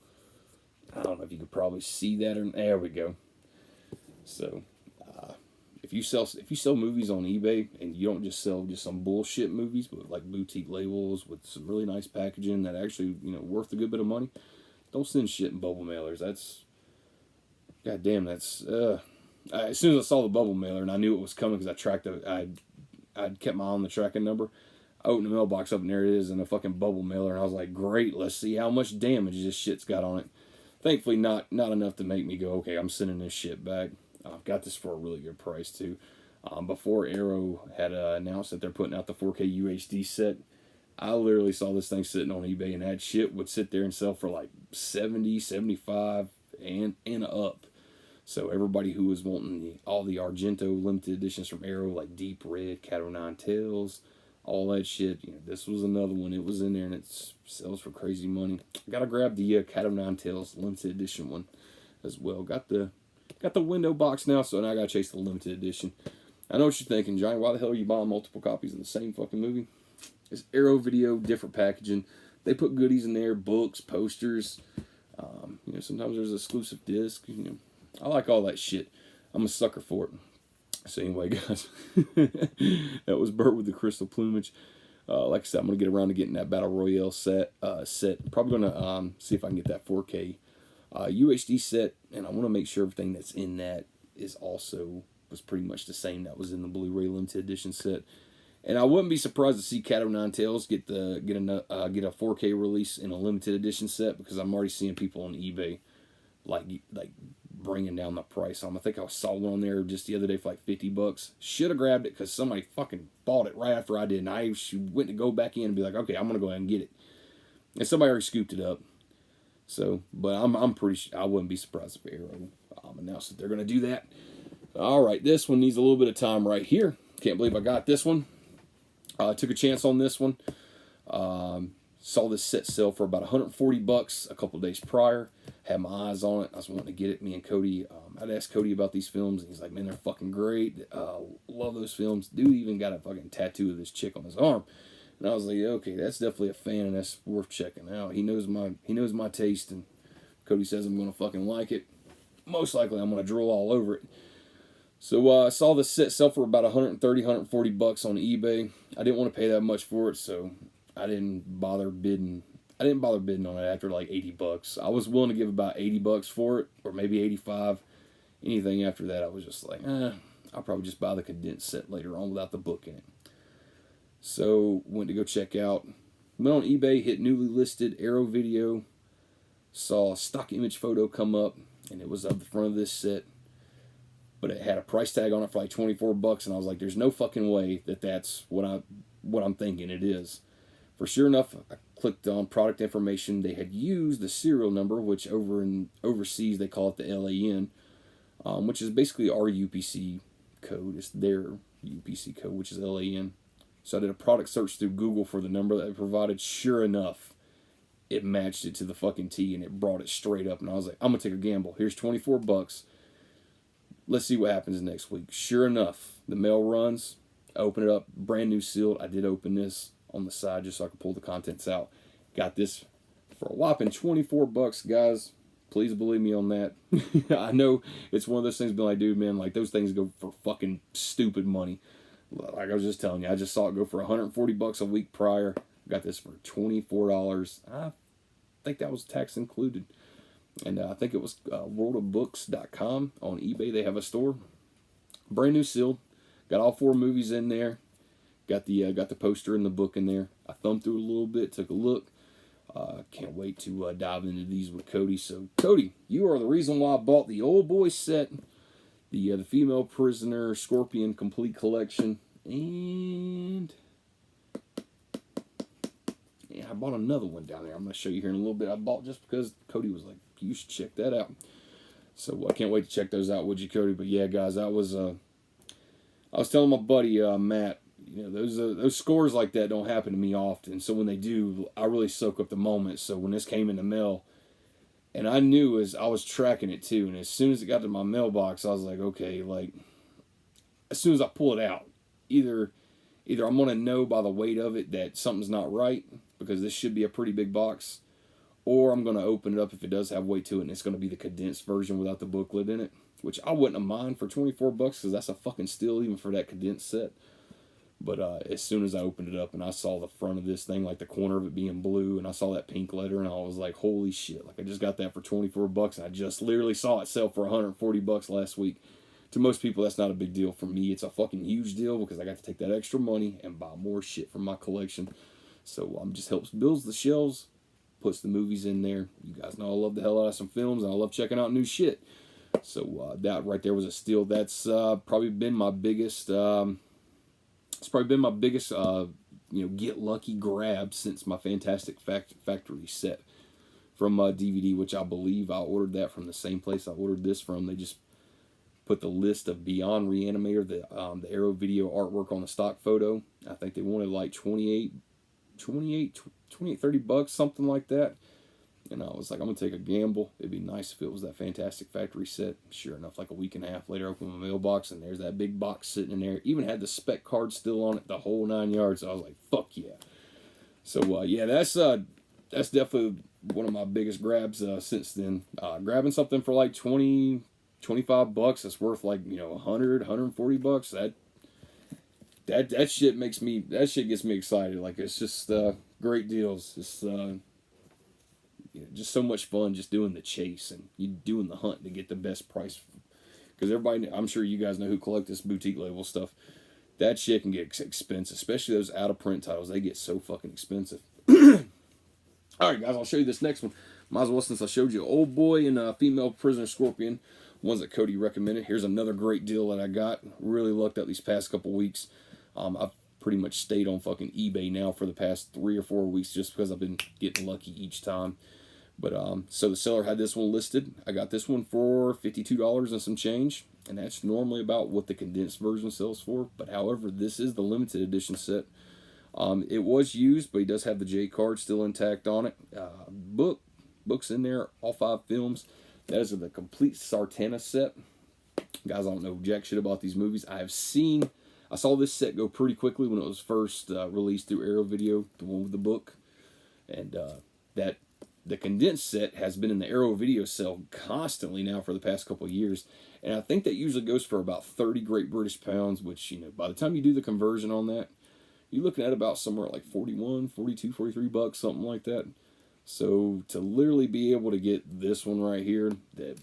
I don't know if you could probably see that, or there we go. So, if you sell movies on eBay, and you don't just sell just some bullshit movies, but like boutique labels with some really nice packaging that actually, worth a good bit of money, don't send shit in bubble mailers. That's, goddamn, that's, as soon as I saw the bubble mailer and I knew it was coming because I'd kept my eye on the tracking number, I opened the mailbox up and there it is in a fucking bubble mailer, and I was like, great, let's see how much damage this shit's got on it. Thankfully, not enough to make me go, okay, I'm sending this shit back. I've got this for a really good price too. Before Arrow had announced that they're putting out the 4K UHD set, I literally saw this thing sitting on eBay, and that shit would sit there and sell for like 70, 75, and up. So everybody who was wanting all the Argento limited editions from Arrow, like Deep Red, Cat O' Nine Tails, all that shit, this was another one. It was in there, and it sells for crazy money. Gotta grab the Cat O' Nine Tails limited edition one as well. Got the window box now, so now I gotta chase the limited edition. I know what you're thinking, Johnny. Why the hell are you buying multiple copies of the same fucking movie? It's Arrow Video, different packaging. They put goodies in there, books, posters. Sometimes there's exclusive disc. I like all that shit. I'm a sucker for it. So anyway, guys, that was Bert with the crystal plumage. Like I said, I'm gonna get around to getting that Battle Royale set. Probably gonna see if I can get that 4K UHD set, and I want to make sure everything that's in that was pretty much the same that was in the Blu-ray limited edition set. And I wouldn't be surprised to see Cat O' Nine Tails get a 4K release in a limited edition set, because I'm already seeing people on eBay like bringing down the price on them. I think I saw one on there just the other day for like $50. Should have grabbed it because somebody fucking bought it right after I did, and I went to go back in and be like, okay, I'm gonna go ahead and get it. And somebody already scooped it up. So, but I'm pretty sure I wouldn't be surprised if Arrow announced that they're gonna do that. All right, this one needs a little bit of time right here. Can't believe I got this one. Took a chance on this one. Saw this set sell for about $140 a couple of days prior. Had my eyes on it. I was wanting to get it. Me and Cody, I'd asked Cody about these films, and he's like, man, they're fucking great. Love those films. Dude even got a fucking tattoo of this chick on his arm. And I was like, okay, that's definitely a fan, and that's worth checking out. He knows my taste, and Cody says I'm going to fucking like it. Most likely I'm going to drool all over it. So I saw this set sell for about $130, $140 on eBay. I didn't want to pay that much for it, so I didn't bother bidding. On it after like $80. I was willing to give about $80 for it, or maybe $85. Anything after that, I was just like, I'll probably just buy the condensed set later on without the book in it. So went to go check out. Went on eBay, hit newly listed Arrow Video. Saw a stock image photo come up, and it was of the front of this set. But it had a price tag on it for like $24, and I was like, there's no fucking way that's what I'm thinking it is. For sure enough, I clicked on product information. They had used the serial number, which overseas they call it the LAN, which is basically our UPC code. It's their UPC code, which is LAN. So I did a product search through Google for the number that they provided. Sure enough, it matched it to the fucking T, and it brought it straight up. And I was like, I'm going to take a gamble. Here's $24. Let's see what happens next week. Sure enough, the mail runs. I open it up, brand new sealed. I did open this on the side just so I could pull the contents out. Got this for a whopping $24, guys. Please believe me on that. I know it's one of those things, being like, dude, man, like those things go for fucking stupid money. Like I was just telling you, I just saw it go for $140 a week prior. Got this for $24. I think that was tax included. And I think it was worldofbooks.com on eBay. They have a store. Brand new sealed. Got all 4 movies in there. Got the poster and the book in there. I thumbed through it a little bit, took a look. Can't wait to dive into these with Cody. So, Cody, you are the reason why I bought the Old Boy set, the Female Prisoner Scorpion Complete Collection, and I bought another one down there. I'm going to show you here in a little bit. I bought just because Cody was like, you should check that out. So I can't wait to check those out, would you, Cody? But yeah, guys, I was telling my buddy Matt, those scores like that don't happen to me often. So when they do, I really soak up the moment. So when this came in the mail, and I knew as I was tracking it too, and as soon as it got to my mailbox, I was like, okay, like as soon as I pull it out, either I'm gonna know by the weight of it that something's not right, because this should be a pretty big box, or I'm gonna open it up if it does have weight to it, and it's gonna be the condensed version without the booklet in it, which I wouldn't have mind for $24 because that's a fucking steal even for that condensed set. But as soon as I opened it up and I saw the front of this thing, like the corner of it being blue, and I saw that pink letter, and I was like, holy shit, like I just got that for $24, and I just literally saw it sell for $140 last week. To most people, that's not a big deal. For me, it's a fucking huge deal because I got to take that extra money and buy more shit from my collection. So just helps builds the shelves, puts the movies in there. You guys know I love the hell out of some films, and I love checking out new shit. So that right there was a steal. That's probably been my biggest... it's probably been my biggest get lucky grab since my Fantastic Factory set from DVD, which I believe I ordered that from the same place I ordered this from. They just put the list of Beyond Reanimator, the Arrow Video artwork on the stock photo. I think they wanted like 28, 30 bucks, something like that. And I was like, I'm going to take a gamble. It'd be nice if it was that Fantastic Factory set. Sure enough, like a week and a half later, I opened my mailbox, and there's that big box sitting in there. Even had the spec card still on it, the whole 9 yards. So I was like, fuck yeah. So, yeah, that's definitely one of my biggest grabs since then. Grabbing something for like 20, 25 bucks that's worth like, 100, 140 bucks. That shit gets me excited. Like, it's just great deals. It's just so much fun just doing the chase and you doing the hunt to get the best price. Because everybody, I'm sure you guys know who collect this boutique label stuff. That shit can get expensive, especially those out of print titles. They get so fucking expensive. Alright guys, I'll show you this next one. Might as well, since I showed you Old Boy and Female Prisoner Scorpion, ones that Cody recommended. Here's another great deal that I got. Really lucked out these past couple weeks. I've pretty much stayed on fucking eBay now for the past 3 or 4 weeks just because I've been getting lucky each time. But, so the seller had this one listed. I got this one for $52 and some change. And that's normally about what the condensed version sells for. But, however, this is the limited edition set. It was used, but he does have the J card still intact on it. Books in there, all 5 films. That is the complete Sartana set. Guys, I don't know jack shit about these movies. I saw this set go pretty quickly when it was first released through Arrow Video, the one with the book. And the condensed set has been in the Arrow Video sale constantly now for the past couple of years. And I think that usually goes for about 30 Great British pounds, which, by the time you do the conversion on that, you're looking at about somewhere at like 41, 42, 43 bucks, something like that. So to literally be able to get this one right here, the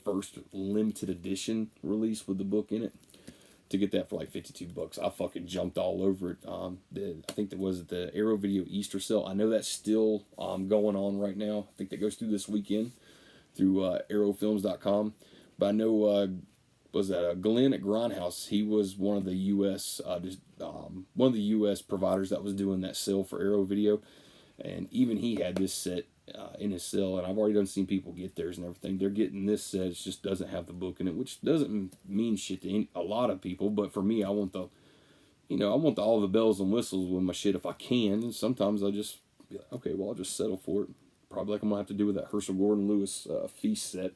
first limited edition release with the book in it, to get that for like 52 bucks, I fucking jumped all over it. I think that was the Arrow Video Easter sale. I know that's still going on right now. I think that goes through this weekend through arrowfilms.com. But I know Glenn at Grindhouse, he was one of the U.S. Providers that was doing that sale for Arrow Video, and even he had this set in his sale, and I've already done seen people get theirs and everything. They're getting this set. It just doesn't have the book in it, which doesn't mean shit to a lot of people. But for me, I want all the bells and whistles with my shit if I can. And sometimes I just be like, okay, well, I'll just settle for it. Probably like I'm gonna have to do with that Herschel Gordon Lewis Feast set.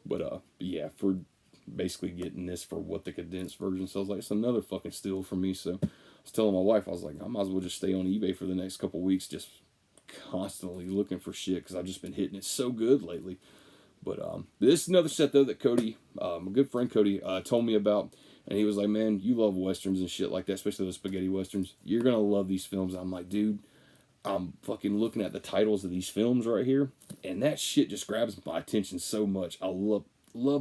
But yeah, for basically getting this for what the condensed version sells like, it's another fucking steal for me. So I was telling my wife, I was like, I might as well just stay on eBay for the next couple weeks, just constantly looking for shit, because I've just been hitting it so good lately. But this is another set though that Cody, my good friend Cody, told me about, and he was like, man, you love westerns and shit like that, especially the spaghetti westerns. You're gonna love these films. I'm like, dude, I'm fucking looking at the titles of these films right here, and that shit just grabs my attention so much. I love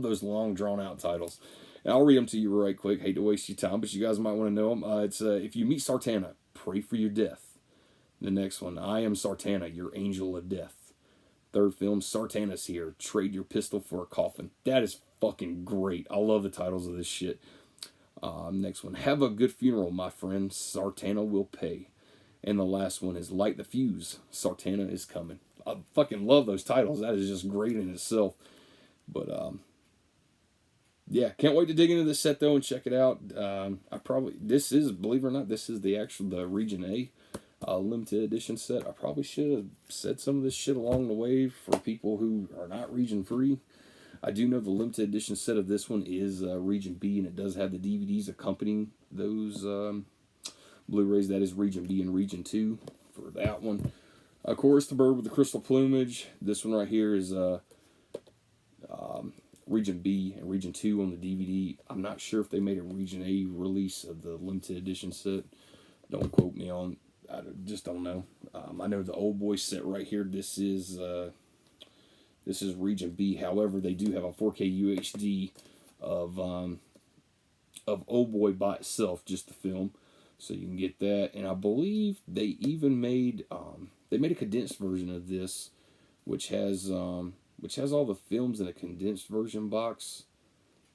those long drawn out titles. And I'll read them to you right quick. Hate to waste your time, but you guys might want to know them. It's If You Meet Sartana, Pray for Your Death. The next one, I Am Sartana, Your Angel of Death. Third film, Sartana's Here, Trade Your Pistol for a Coffin. That is fucking great. I love the titles of this shit. Next one, Have a Good Funeral, My Friend, Sartana Will Pay. And the last one is Light the Fuse, Sartana Is Coming. I fucking love those titles. That is just great in itself. But, yeah, can't wait to dig into this set, though, and check it out. Believe it or not, this is the Region A limited edition set. I probably should have said some of this shit along the way for people who are not Region Free. I do know the limited edition set of this one is Region B, and it does have the DVDs accompanying those Blu-rays. That is Region B and Region 2 for that one. Of course, the Bird with the Crystal Plumage. This one right here is Region B and Region 2 on the DVD. I'm not sure if they made a Region A release of the limited edition set. Don't quote me on. I just don't know. I know the Old Boy set right here. This is Region B. However, they do have a 4K UHD of Old Boy by itself, just the film, so you can get that. And I believe they even made a condensed version of this, which has all the films in a condensed version box,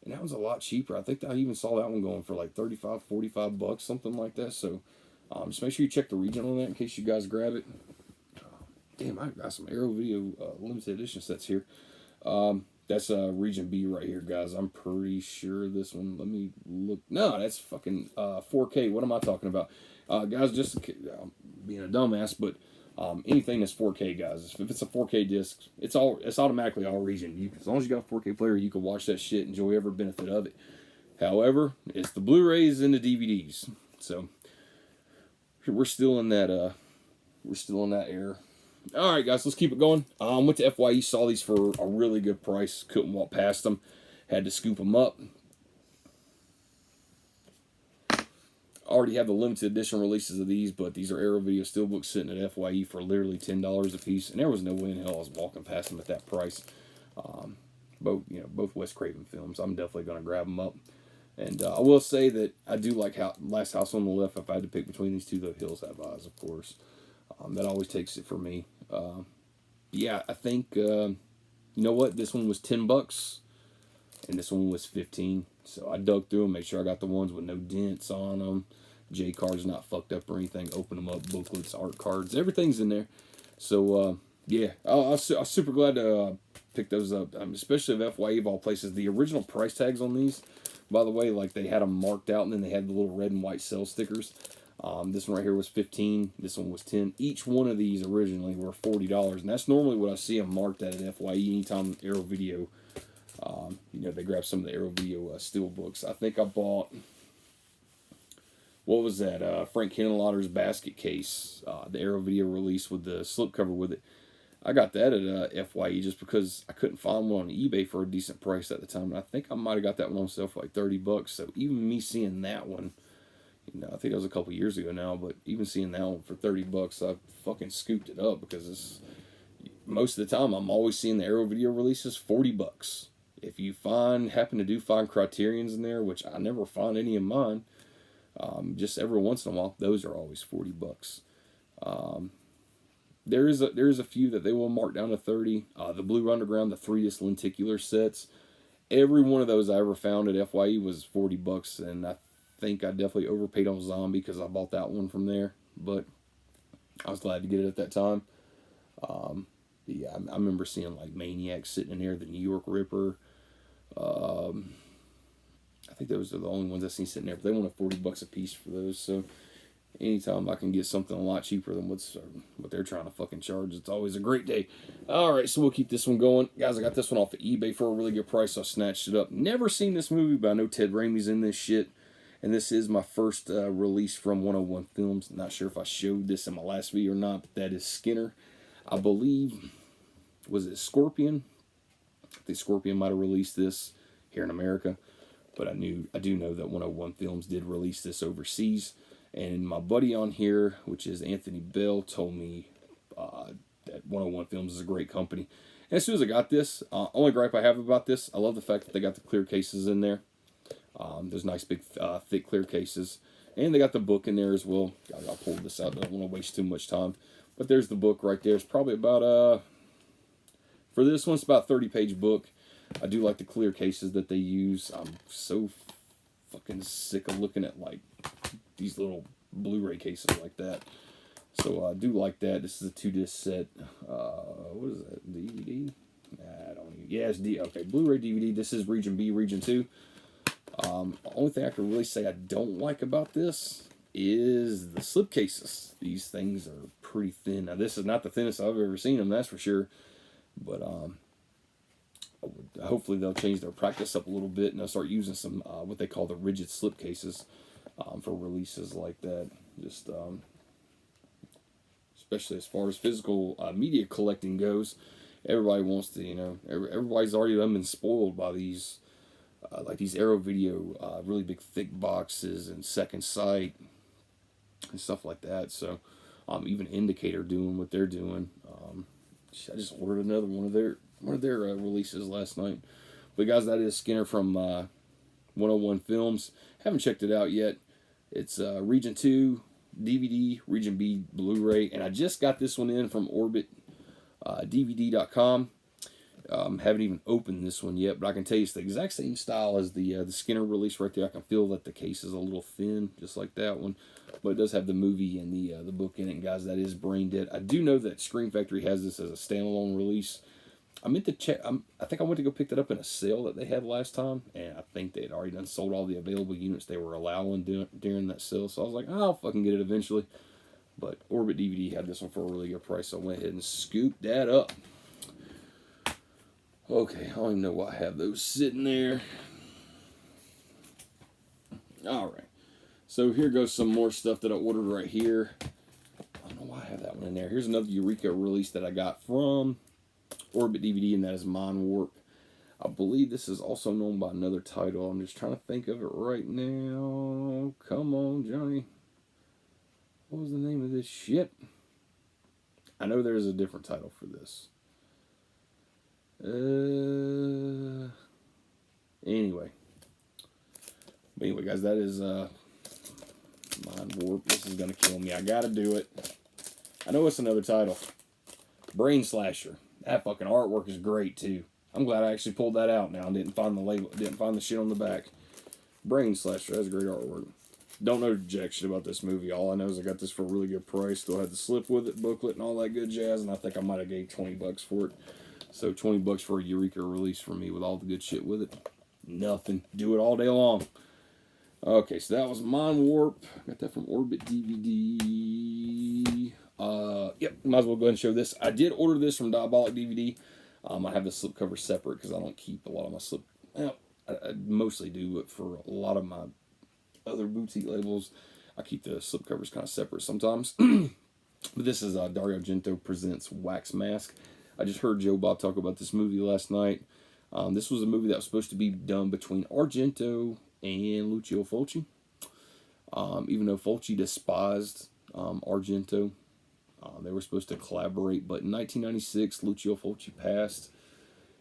and that was a lot cheaper. I think I even saw that one going for like 35, 45 bucks, something like that. So Just make sure you check the region on that in case you guys grab it. Damn, I got some Arrow Video limited edition sets here. That's region B right here, guys. I'm pretty sure this one. Let me look. No, that's fucking 4K. What am I talking about, guys? Just being a dumbass, but anything that's 4K, guys. If it's a 4K disc, it's automatically all region. As long as you got a 4K player, you can watch that shit, enjoy every benefit of it. However, it's the Blu-rays and the DVDs. So we're still in that era. All right, guys, let's keep it going. Went to FYE, saw these for a really good price. Couldn't walk past them. Had to scoop them up. Already have the limited edition releases of these, but these are Arrow Video Steelbooks sitting at FYE for literally $10 a piece, and there was no way in hell I was walking past them at that price. Both Wes Craven films. I'm definitely going to grab them up. And I will say that I do like Last House on the Left. If I had to pick between these two, The Hills Have Eyes, of course. That always takes it for me. Yeah, I think, you know what? This one was $10, and this one was $15. So I dug through them, made sure I got the ones with no dents on them. J cards not fucked up or anything. Open them up, booklets, art cards, everything's in there. So, yeah, I was super glad to pick those up, especially of FYE of all places. The original price tags on these, by the way, like they had them marked out, and then they had the little red and white sale stickers. This one right here was $15. This one was $10. Each one of these originally were $40, and that's normally what I see them marked at FYE. Anytime Arrow Video, they grab some of the Arrow Video Steelbooks. I think I bought, what was that? Frank Henenlotter's basket case, the Arrow Video release with the slipcover with it. I got that at FYE just because I couldn't find one on eBay for a decent price at the time, and I think I might have got that one on sale for like $30. So even me seeing that one, I think that was a couple years ago now, but even seeing that one for $30, I fucking scooped it up because most of the time I'm always seeing the Arrow Video releases $40. If you happen to find Criterions in there, which I never find any of mine, just every once in a while, those are always $40. There is a few that they will mark down to $30. The Blue Underground, the 3-disc lenticular sets, every one of those I ever found at FYE was $40, and I think I definitely overpaid on Zombie because I bought that one from there, but I was glad to get it at that time. Yeah, I remember seeing like Maniac sitting in there, the New York Ripper. I think those are the only ones I've seen sitting there, but they wanted $40 a piece for those. So anytime I can get something a lot cheaper than what they're trying to fucking charge, it's always a great day. All right, so we'll keep this one going, guys. I got this one off of eBay for a really good price, so I snatched it up. Never seen this movie, but I know Ted Raimi's in this shit. And this is my first release from 101 Films. Not sure if I showed this in my last video or not, but that is Skinner. I believe, was it Scorpion? I think Scorpion might have released this here in America. But I do know that 101 Films did release this overseas. And my buddy on here, which is Anthony Bell, told me that 101 Films is a great company. And as soon as I got this, only gripe I have about this, I love the fact that they got the clear cases in there. There's nice big thick clear cases, and they got the book in there as well. I'll pull this out, don't want to waste too much time, but there's the book right there. It's probably about for this one, it's about a 30-page book. I do like the clear cases that they use. I'm so fucking sick of looking at like these little Blu-ray cases like that, so I do like that. This is a 2-disc set. What is that, DVD? I don't even, yeah, it's okay, Blu-ray DVD. This is region B, region 2. Only thing I can really say I don't like about this is the slip cases. These things are pretty thin. Now, this is not the thinnest I've ever seen them, that's for sure. But hopefully they'll change their practice up a little bit and they'll start using some what they call the rigid slip cases for releases like that. Just especially as far as physical media collecting goes, everybody wants to, everybody's already been spoiled by these. Like these Arrow Video, really big thick boxes and Second Sight and stuff like that. So, even Indicator doing what they're doing. I just ordered another one of their releases last night. But guys, that is Skinner from 101 Films. Haven't checked it out yet. It's Region 2 DVD, Region B Blu-ray, and I just got this one in from Orbit DVD.com. Haven't even opened this one yet, but I can tell you it's the exact same style as the Skinner release right there. I can feel that the case is a little thin, just like that one, but it does have the movie and the book in it. And guys, that is Brain Dead. I do know that Scream Factory has this as a standalone release. I meant to check. I think I went to go pick that up in a sale that they had last time, and I think they had already done sold all the available units they were allowing during that sale. So I was like, oh, I'll fucking get it eventually. But Orbit DVD had this one for a really good price, so I went ahead and scooped that up. Okay, I don't even know why I have those sitting there. Alright, so here goes some more stuff that I ordered right here. I don't know why I have that one in there. Here's another Eureka release that I got from Orbit DVD, and that is Mind Warp. I believe this is also known by another title. I'm just trying to think of it right now. Come on, Johnny. What was the name of this shit? I know there's a different title for this. Anyway, guys, that is Mind Warp. This is gonna kill me. I gotta do it. I know it's another title. Brain Slasher. That fucking artwork is great too. I'm glad I actually pulled that out now and didn't find the label, didn't find the shit on the back. Brain Slasher. That's great artwork. Don't know jack shit about this movie. All I know is I got this for a really good price. Still had the slip with it, booklet, and all that good jazz. And I think I might have gave $20 for it. So $20 for a Eureka release for me with all the good shit with it. Nothing. Do it all day long. Okay, so that was Mind Warp. Got that from Orbit DVD. Yep, might as well go ahead and show this. I did order this from Diabolic DVD. I have the slipcover separate because I don't keep a lot of my slip. Well, I mostly do, but for a lot of my other boutique labels, I keep the slipcovers kind of separate sometimes. But this is Dario Argento Presents Wax Mask. I just heard Joe Bob talk about this movie last night. This was a movie that was supposed to be done between Argento and Lucio Fulci. Even though Fulci despised Argento, they were supposed to collaborate. But in 1996, Lucio Fulci passed,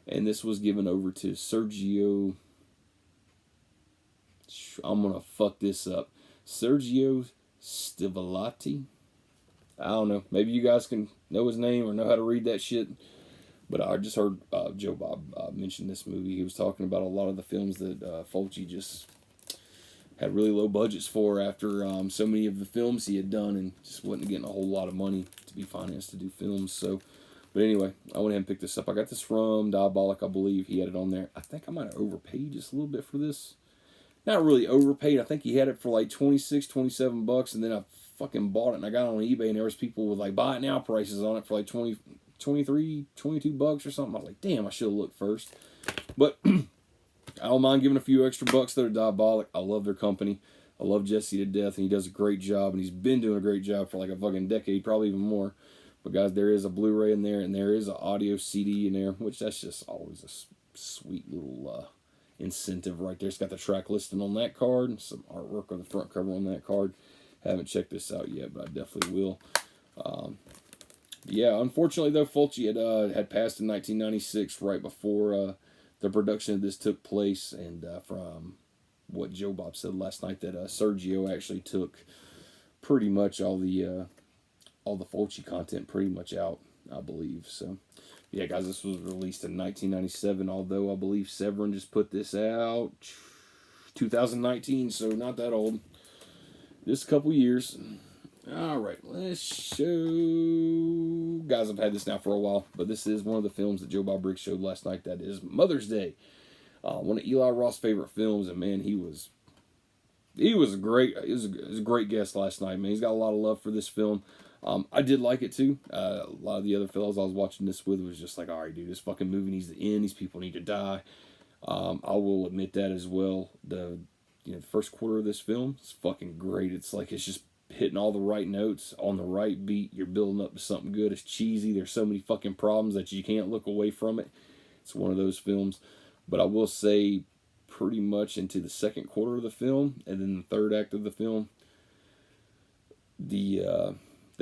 and this was given over to Sergio. I'm gonna fuck this up. Sergio Stivalati. I don't know. Maybe you guys can know his name or know how to read that shit. But I just heard Joe Bob mention this movie. He was talking about a lot of the films that Fulci just had really low budgets for after so many of the films he had done and just wasn't getting a whole lot of money to be financed to do films. So, but anyway, I went ahead and picked this up. I got this from Diabolic, I believe. He had it on there. I think I might have overpaid just a little bit for this. Not really overpaid. I think he had it for like $26, $27, and then I fucking bought it and I got it on eBay, and there was people with like buy it now prices on it for like 23, $22 or something. I was like, damn, I should have looked first. But I don't mind giving a few extra bucks to Diabolic. I love their company. I love Jesse to death, and he does a great job, and he's been doing a great job for like a fucking decade, probably even more. But guys, there is a Blu-ray in there, and there is an audio CD in there, which that's just always a sweet little incentive right there. It's got the track listing on that card and some artwork on the front cover on that card. Haven't checked this out yet, but I definitely will. Yeah, unfortunately though, Fulci had passed in 1996, right before the production of this took place, and from what Joe Bob said last night, that Sergio actually took pretty much all the Fulci content pretty much out, I believe. So, yeah, guys, this was released in 1997, although I believe Severin just put this out 2019, so not that old. Just a couple years. Alright, let's show... Guys, I've had this now for a while, but this is one of the films that Joe Bob Briggs showed last night. That is Mother's Day. One of Eli Roth's favorite films, and man, he was a great guest last night, man. He's got a lot of love for this film. I did like it too. A lot of the other fellows I was watching this with was just like, alright, dude, this fucking movie needs to end. These people need to die. I will admit that as well. The first quarter of this film is fucking great. It's like it's just hitting all the right notes on the right beat. You're building up to something good. It's cheesy. There's so many fucking problems that you can't look away from it. It's one of those films. But I will say, pretty much into the second quarter of the film, and then the third act of the film, the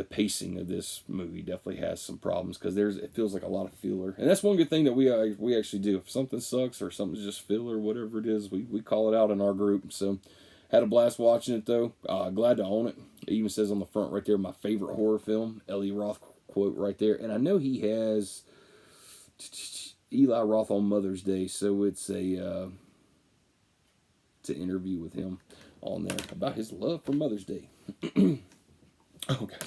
pacing of this movie definitely has some problems, because it feels like a lot of filler. And that's one good thing that we actually do. If something sucks or something's just filler, whatever it is, we call it out in our group. So, had a blast watching it though. Glad to own it. It even says on the front right there, my favorite horror film. Eli Roth quote right there. And I know he has Eli Roth on Mother's Day, so it's an interview with him on there about his love for Mother's Day. Okay,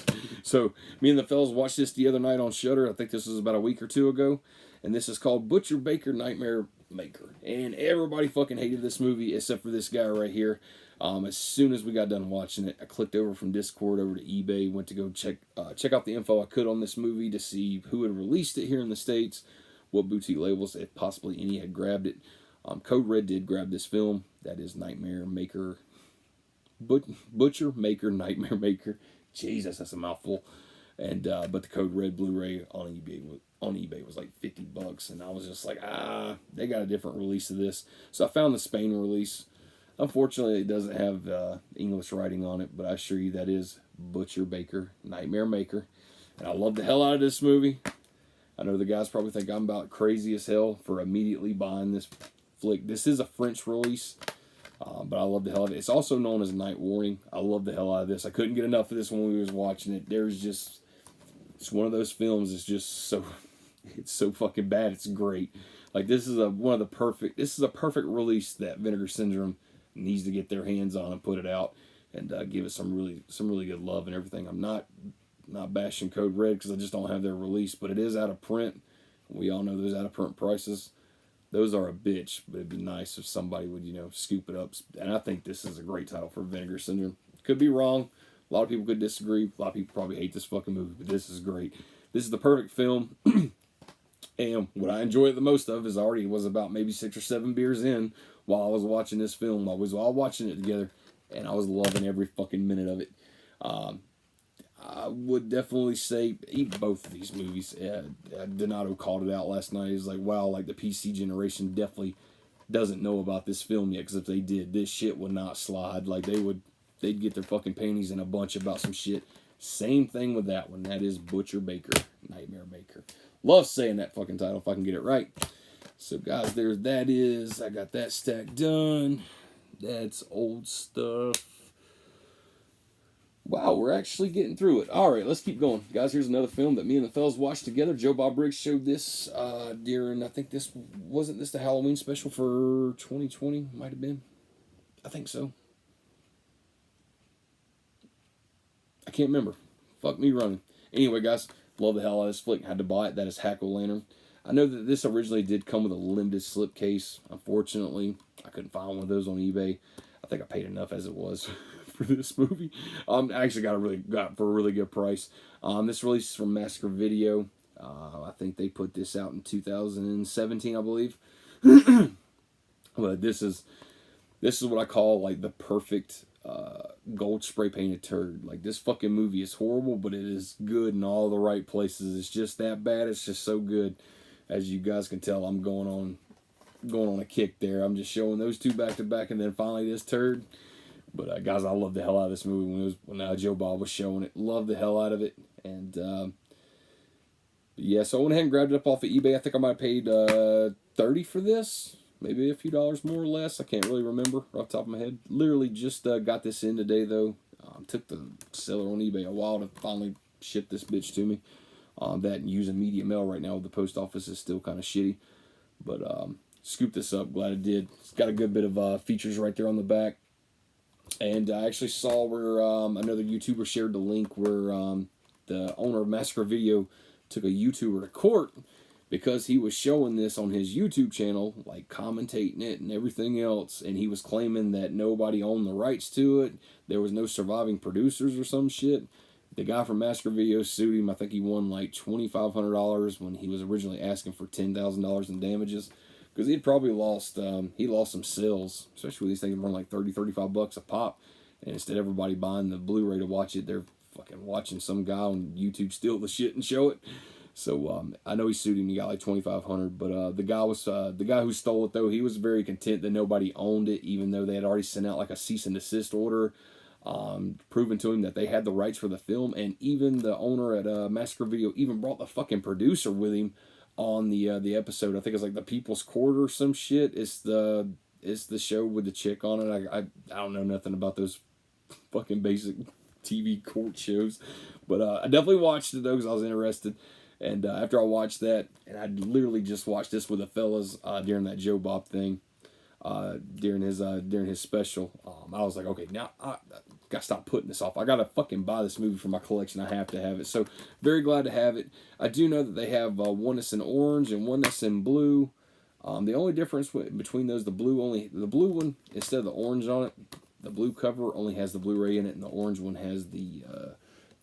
so me and the fellas watched this the other night on Shudder. I think this was about a week or two ago, and this is called Butcher Baker Nightmare Maker. And everybody fucking hated this movie except for this guy right here. As soon as we got done watching it, I clicked over from Discord over to eBay, went to go check out the info I could on this movie to see who had released it here in the States, what boutique labels, if possibly any, had grabbed it. Code Red did grab this film. That is Nightmare Maker, Butcher Maker Nightmare Maker. Jesus, that's a mouthful. And but the Code Red Blu-ray on eBay was like $50, and I was just like, they got a different release of this. So I found the Spain release. Unfortunately, it doesn't have English writing on it, but I assure you that is Butcher Baker Nightmare Maker. And I love the hell out of this movie. I know the guys probably think I'm about crazy as hell for immediately buying this flick. This is a French release. But I love the hell of it. It's also known as Night Warning. I love the hell out of this. I couldn't get enough of this when we was watching it. It's one of those films that's just so, it's so fucking bad. It's great. Like this is a perfect release that Vinegar Syndrome needs to get their hands on and put it out and give it some really good love and everything. I'm not bashing Code Red because I just don't have their release, but it is out of print. We all know those out of print prices. Those are a bitch, but it'd be nice if somebody would, scoop it up. And I think this is a great title for Vinegar Syndrome. Could be wrong. A lot of people could disagree. A lot of people probably hate this fucking movie, but this is great. This is the perfect film. And what I enjoy it the most of is already was about maybe 6 or 7 beers in while I was watching this film. I was all watching it together, and I was loving every fucking minute of it. I would definitely say eat both of these movies. Donato called it out last night. He's like, wow, like the PC generation definitely doesn't know about this film yet, because if they did, this shit would not slide. Like they'd get their fucking panties in a bunch about some shit. Same thing with that one. That is Butcher Baker, Nightmare Maker. Love saying that fucking title if I can get it right. So guys, that is. I got that stack done. That's old stuff. Wow, we're actually getting through it. Alright, let's keep going. Guys, here's another film that me and the fellas watched together. Joe Bob Briggs showed this during, I think wasn't this the Halloween special for 2020? Might have been. I think so. I can't remember. Fuck me running. Anyway, guys, love the hell out of this flick. Had to buy it. That is Hack-O-Lantern. I know that this originally did come with a limited slipcase. Unfortunately, I couldn't find one of those on eBay. I think I paid enough as it was for this movie. I actually got for a really good price. This release is from Massacre Video. I think they put this out in 2017, I believe. But this is what I call like the perfect gold spray painted turd. Like this fucking movie is horrible, but it is good in all the right places. It's just that bad. It's just so good. As you guys can tell, I'm going on a kick there. I'm just showing those two back to back, and then finally this turd. But guys, I love the hell out of this movie when Joe Bob was showing it. Love the hell out of it. And yeah, so I went ahead and grabbed it up off of eBay. I think I might have paid $30 for this. Maybe a few dollars more or less. I can't really remember off the top of my head. Literally just got this in today, though. Took the seller on eBay a while to finally ship this bitch to me. That and using media mail right now with the post office is still kind of shitty. But scooped this up. Glad I did. It's got a good bit of features right there on the back. And I actually saw where another YouTuber shared the link where the owner of Massacre Video took a YouTuber to court because he was showing this on his YouTube channel, like commentating it and everything else, and he was claiming that nobody owned the rights to it. There was no surviving producers or some shit. The guy from Massacre Video sued him. I think he won like $2,500 when he was originally asking for $10,000 in damages. Because he'd probably lost some sales, especially with these things running like $30-$35 a pop. And instead of everybody buying the Blu-ray to watch it, they're fucking watching some guy on YouTube steal the shit and show it. So I know he sued him. He got like $2,500. But the guy who stole it though, he was very content that nobody owned it, even though they had already sent out like a cease and desist order, proving to him that they had the rights for the film. And even the owner at Massacre Video even brought the fucking producer with him on the episode. I think it's like the People's Court or some shit. It's the show with the chick on it. I don't know nothing about those fucking basic TV court shows, but I definitely watched it though because I was interested. And after I watched that, and I literally just watched this with the fellas during that Joe Bob thing, during his special, I was like, okay, now I gotta stop putting this off. I gotta fucking buy this movie for my collection. I have to have it. So very glad to have it. I do know that they have one that's in orange and one that's in blue. The only difference between those, the blue one, instead of the orange on it, the blue cover only has the Blu-ray in it, and the orange one has the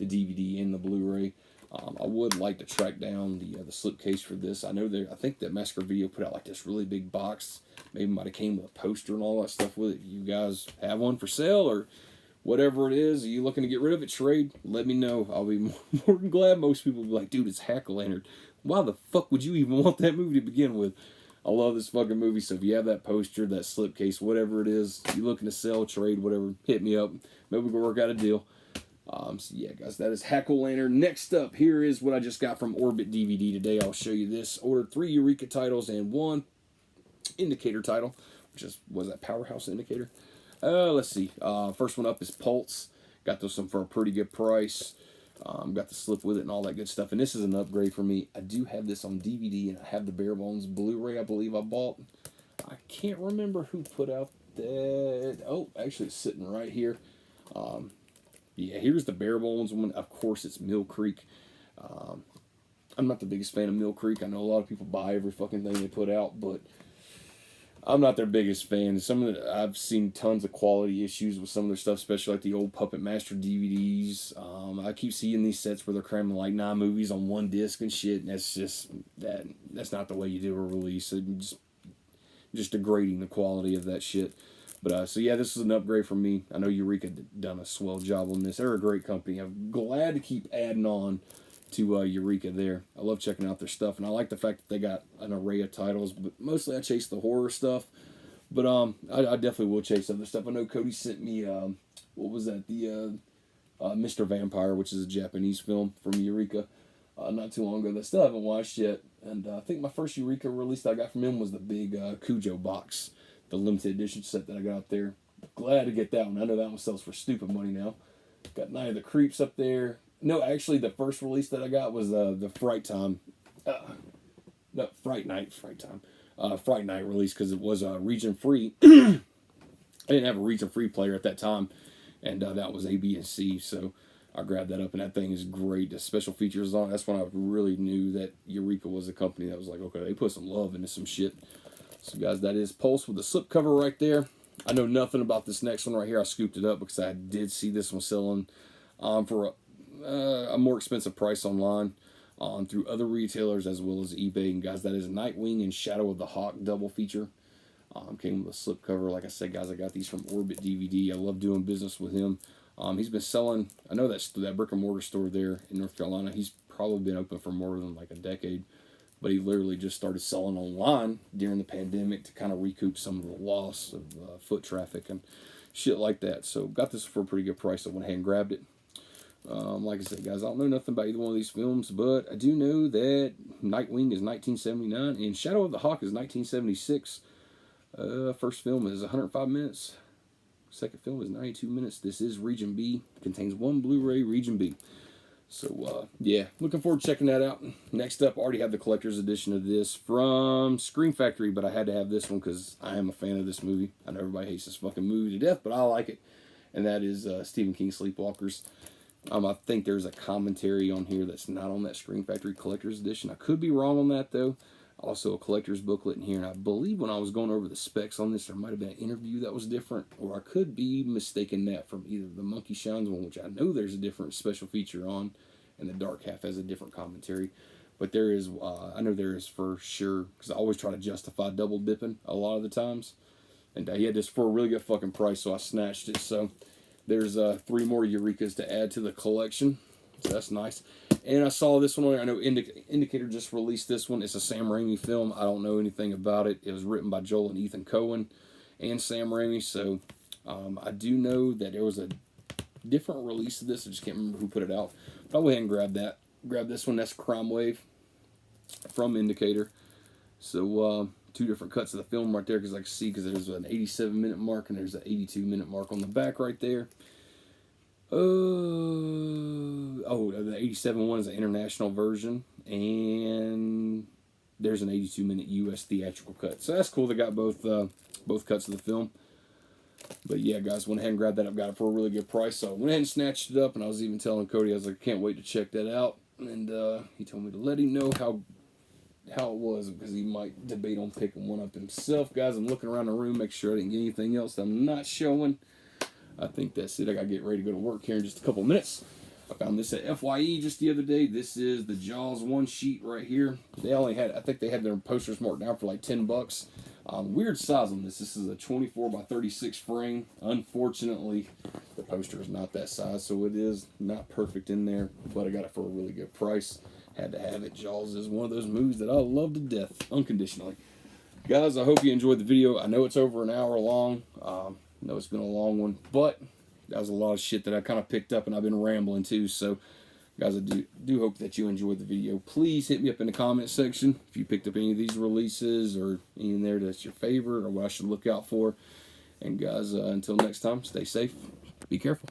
DVD and the Blu-ray. I would like to track down the slipcase for this. I think that Massacre Video put out like this really big box. Maybe might have came with a poster and all that stuff with it. You guys have one for sale or whatever it is? Are you looking to get rid of it? Trade? Let me know. I'll be more than glad. Most people will be like, dude, it's Hack-O-Lantern. Why the fuck would you even want that movie to begin with? I love this fucking movie. So if you have that poster, that slipcase, whatever it is, you looking to sell, trade, whatever, hit me up. Maybe we can work out a deal. So yeah, guys, that is Hack-O-Lantern. Next up, here is what I just got from Orbit DVD today. I'll show you this. Ordered 3 Eureka titles and 1 Indicator title, which was that Powerhouse Indicator. Let's see. First one up is Pulse. Got those for a pretty good price. Got the slip with it and all that good stuff. And this is an upgrade for me. I do have this on DVD, and I have the Bare Bones Blu-ray I believe I bought. I can't remember who put out that. Oh, actually it's sitting right here. Yeah, here's the Bare Bones one. Of course, it's Mill Creek. I'm not the biggest fan of Mill Creek. I know a lot of people buy every fucking thing they put out, but I'm not their biggest fan. I've seen tons of quality issues with some of their stuff, especially like the old Puppet Master DVDs. I keep seeing these sets where they're cramming like 9 movies on 1 disc and shit, and that's not the way you do a release. It's just degrading the quality of that shit. But so yeah, this is an upgrade for me. I know Eureka done a swell job on this. They're a great company. I'm glad to keep adding on to Eureka there. I love checking out their stuff, and I like the fact that they got an array of titles, but mostly I chase the horror stuff. But I definitely will chase other stuff. I know Cody sent me, what was that, the Mr. Vampire, which is a Japanese film from Eureka, not too long ago that I still haven't watched yet. And I think my first Eureka release that I got from him was the big Cujo box, the limited edition set that I got up there. Glad to get that one. I know that one sells for stupid money now. Got Night of the Creeps up there. No, actually, the first release that I got was the Fright Time. Fright Night release, because it was region free. I didn't have a region free player at that time, and that was A, B, and C. So I grabbed that up, and that thing is great. The special features on it. That's when I really knew that Eureka was a company that was like, okay, they put some love into some shit. So guys, that is Pulse with the slipcover right there. I know nothing about this next one right here. I scooped it up because I did see this one selling for a more expensive price online through other retailers as well as eBay. And guys, that is Nightwing and Shadow of the Hawk double feature. Came with a slipcover. Like I said, guys, I got these from Orbit DVD. I love doing business with him. He's been selling, I know that brick and mortar store there in North Carolina, he's probably been open for more than like a decade. But he literally just started selling online during the pandemic to kind of recoup some of the loss of foot traffic and shit like that. So got this for a pretty good price. I went ahead and grabbed it. Like I said, guys, I don't know nothing about either one of these films, but I do know that Nightwing is 1979 and Shadow of the Hawk is 1976. First film is 105 minutes. Second film is 92 minutes. This is Region B. Contains 1 Blu-ray Region B. So, yeah, looking forward to checking that out. Next up, I already have the collector's edition of this from Scream Factory, but I had to have this one because I am a fan of this movie. I know everybody hates this fucking movie to death, but I like it. And that is Stephen King's Sleepwalkers. I think there's a commentary on here that's not on that Scream Factory collector's edition. I could be wrong on that, though. Also, a collector's booklet in here. And I believe when I was going over the specs on this, there might have been an interview that was different. Or I could be mistaking that from either the Monkey Shines one, which I know there's a different special feature on, and the Dark Half has a different commentary. But there is, I know there is for sure, because I always try to justify double dipping a lot of the times. And he had this for a really good fucking price, so I snatched it. So there's 3 more Eurekas to add to the collection. So that's nice. And I saw this one on there. I know Indicator just released this one. It's a Sam Raimi film. I don't know anything about it. It was written by Joel and Ethan Coen and Sam Raimi. So I do know that there was a different release of this. I just can't remember who put it out. But I'll go ahead and grab that. Grab this one. That's Crime Wave from Indicator. So 2 different cuts of the film right there, because I can see, because there's an 87-minute mark and there's an 82-minute mark on the back right there. The 87 one is an international version, and there's an 82-minute US theatrical cut. So that's cool. They got both cuts of the film. But yeah, guys, went ahead and grabbed that. I've got it for a really good price. So I went ahead and snatched it up, and I was even telling Cody, I was like, I can't wait to check that out. And he told me to let him know how it was, because he might debate on picking one up himself. Guys, I'm looking around the room, make sure I didn't get anything else that I'm not showing. I think that's it. I got to get ready to go to work here in just a couple minutes. I found this at FYE just the other day. This is the Jaws one sheet right here. They only had, I think they had their posters marked down for like $10. Weird size on this. This is a 24 by 36 frame. Unfortunately, the poster is not that size, so it is not perfect in there, but I got it for a really good price. Had to have it. Jaws is one of those movies that I love to death, unconditionally. Guys, I hope you enjoyed the video. I know it's over an hour long. I know it's been a long one, but that was a lot of shit that I kind of picked up, and I've been rambling too. So, guys, I do hope that you enjoyed the video. Please hit me up in the comment section if you picked up any of these releases or any in there that's your favorite or what I should look out for. And guys, until next time, stay safe. Be careful.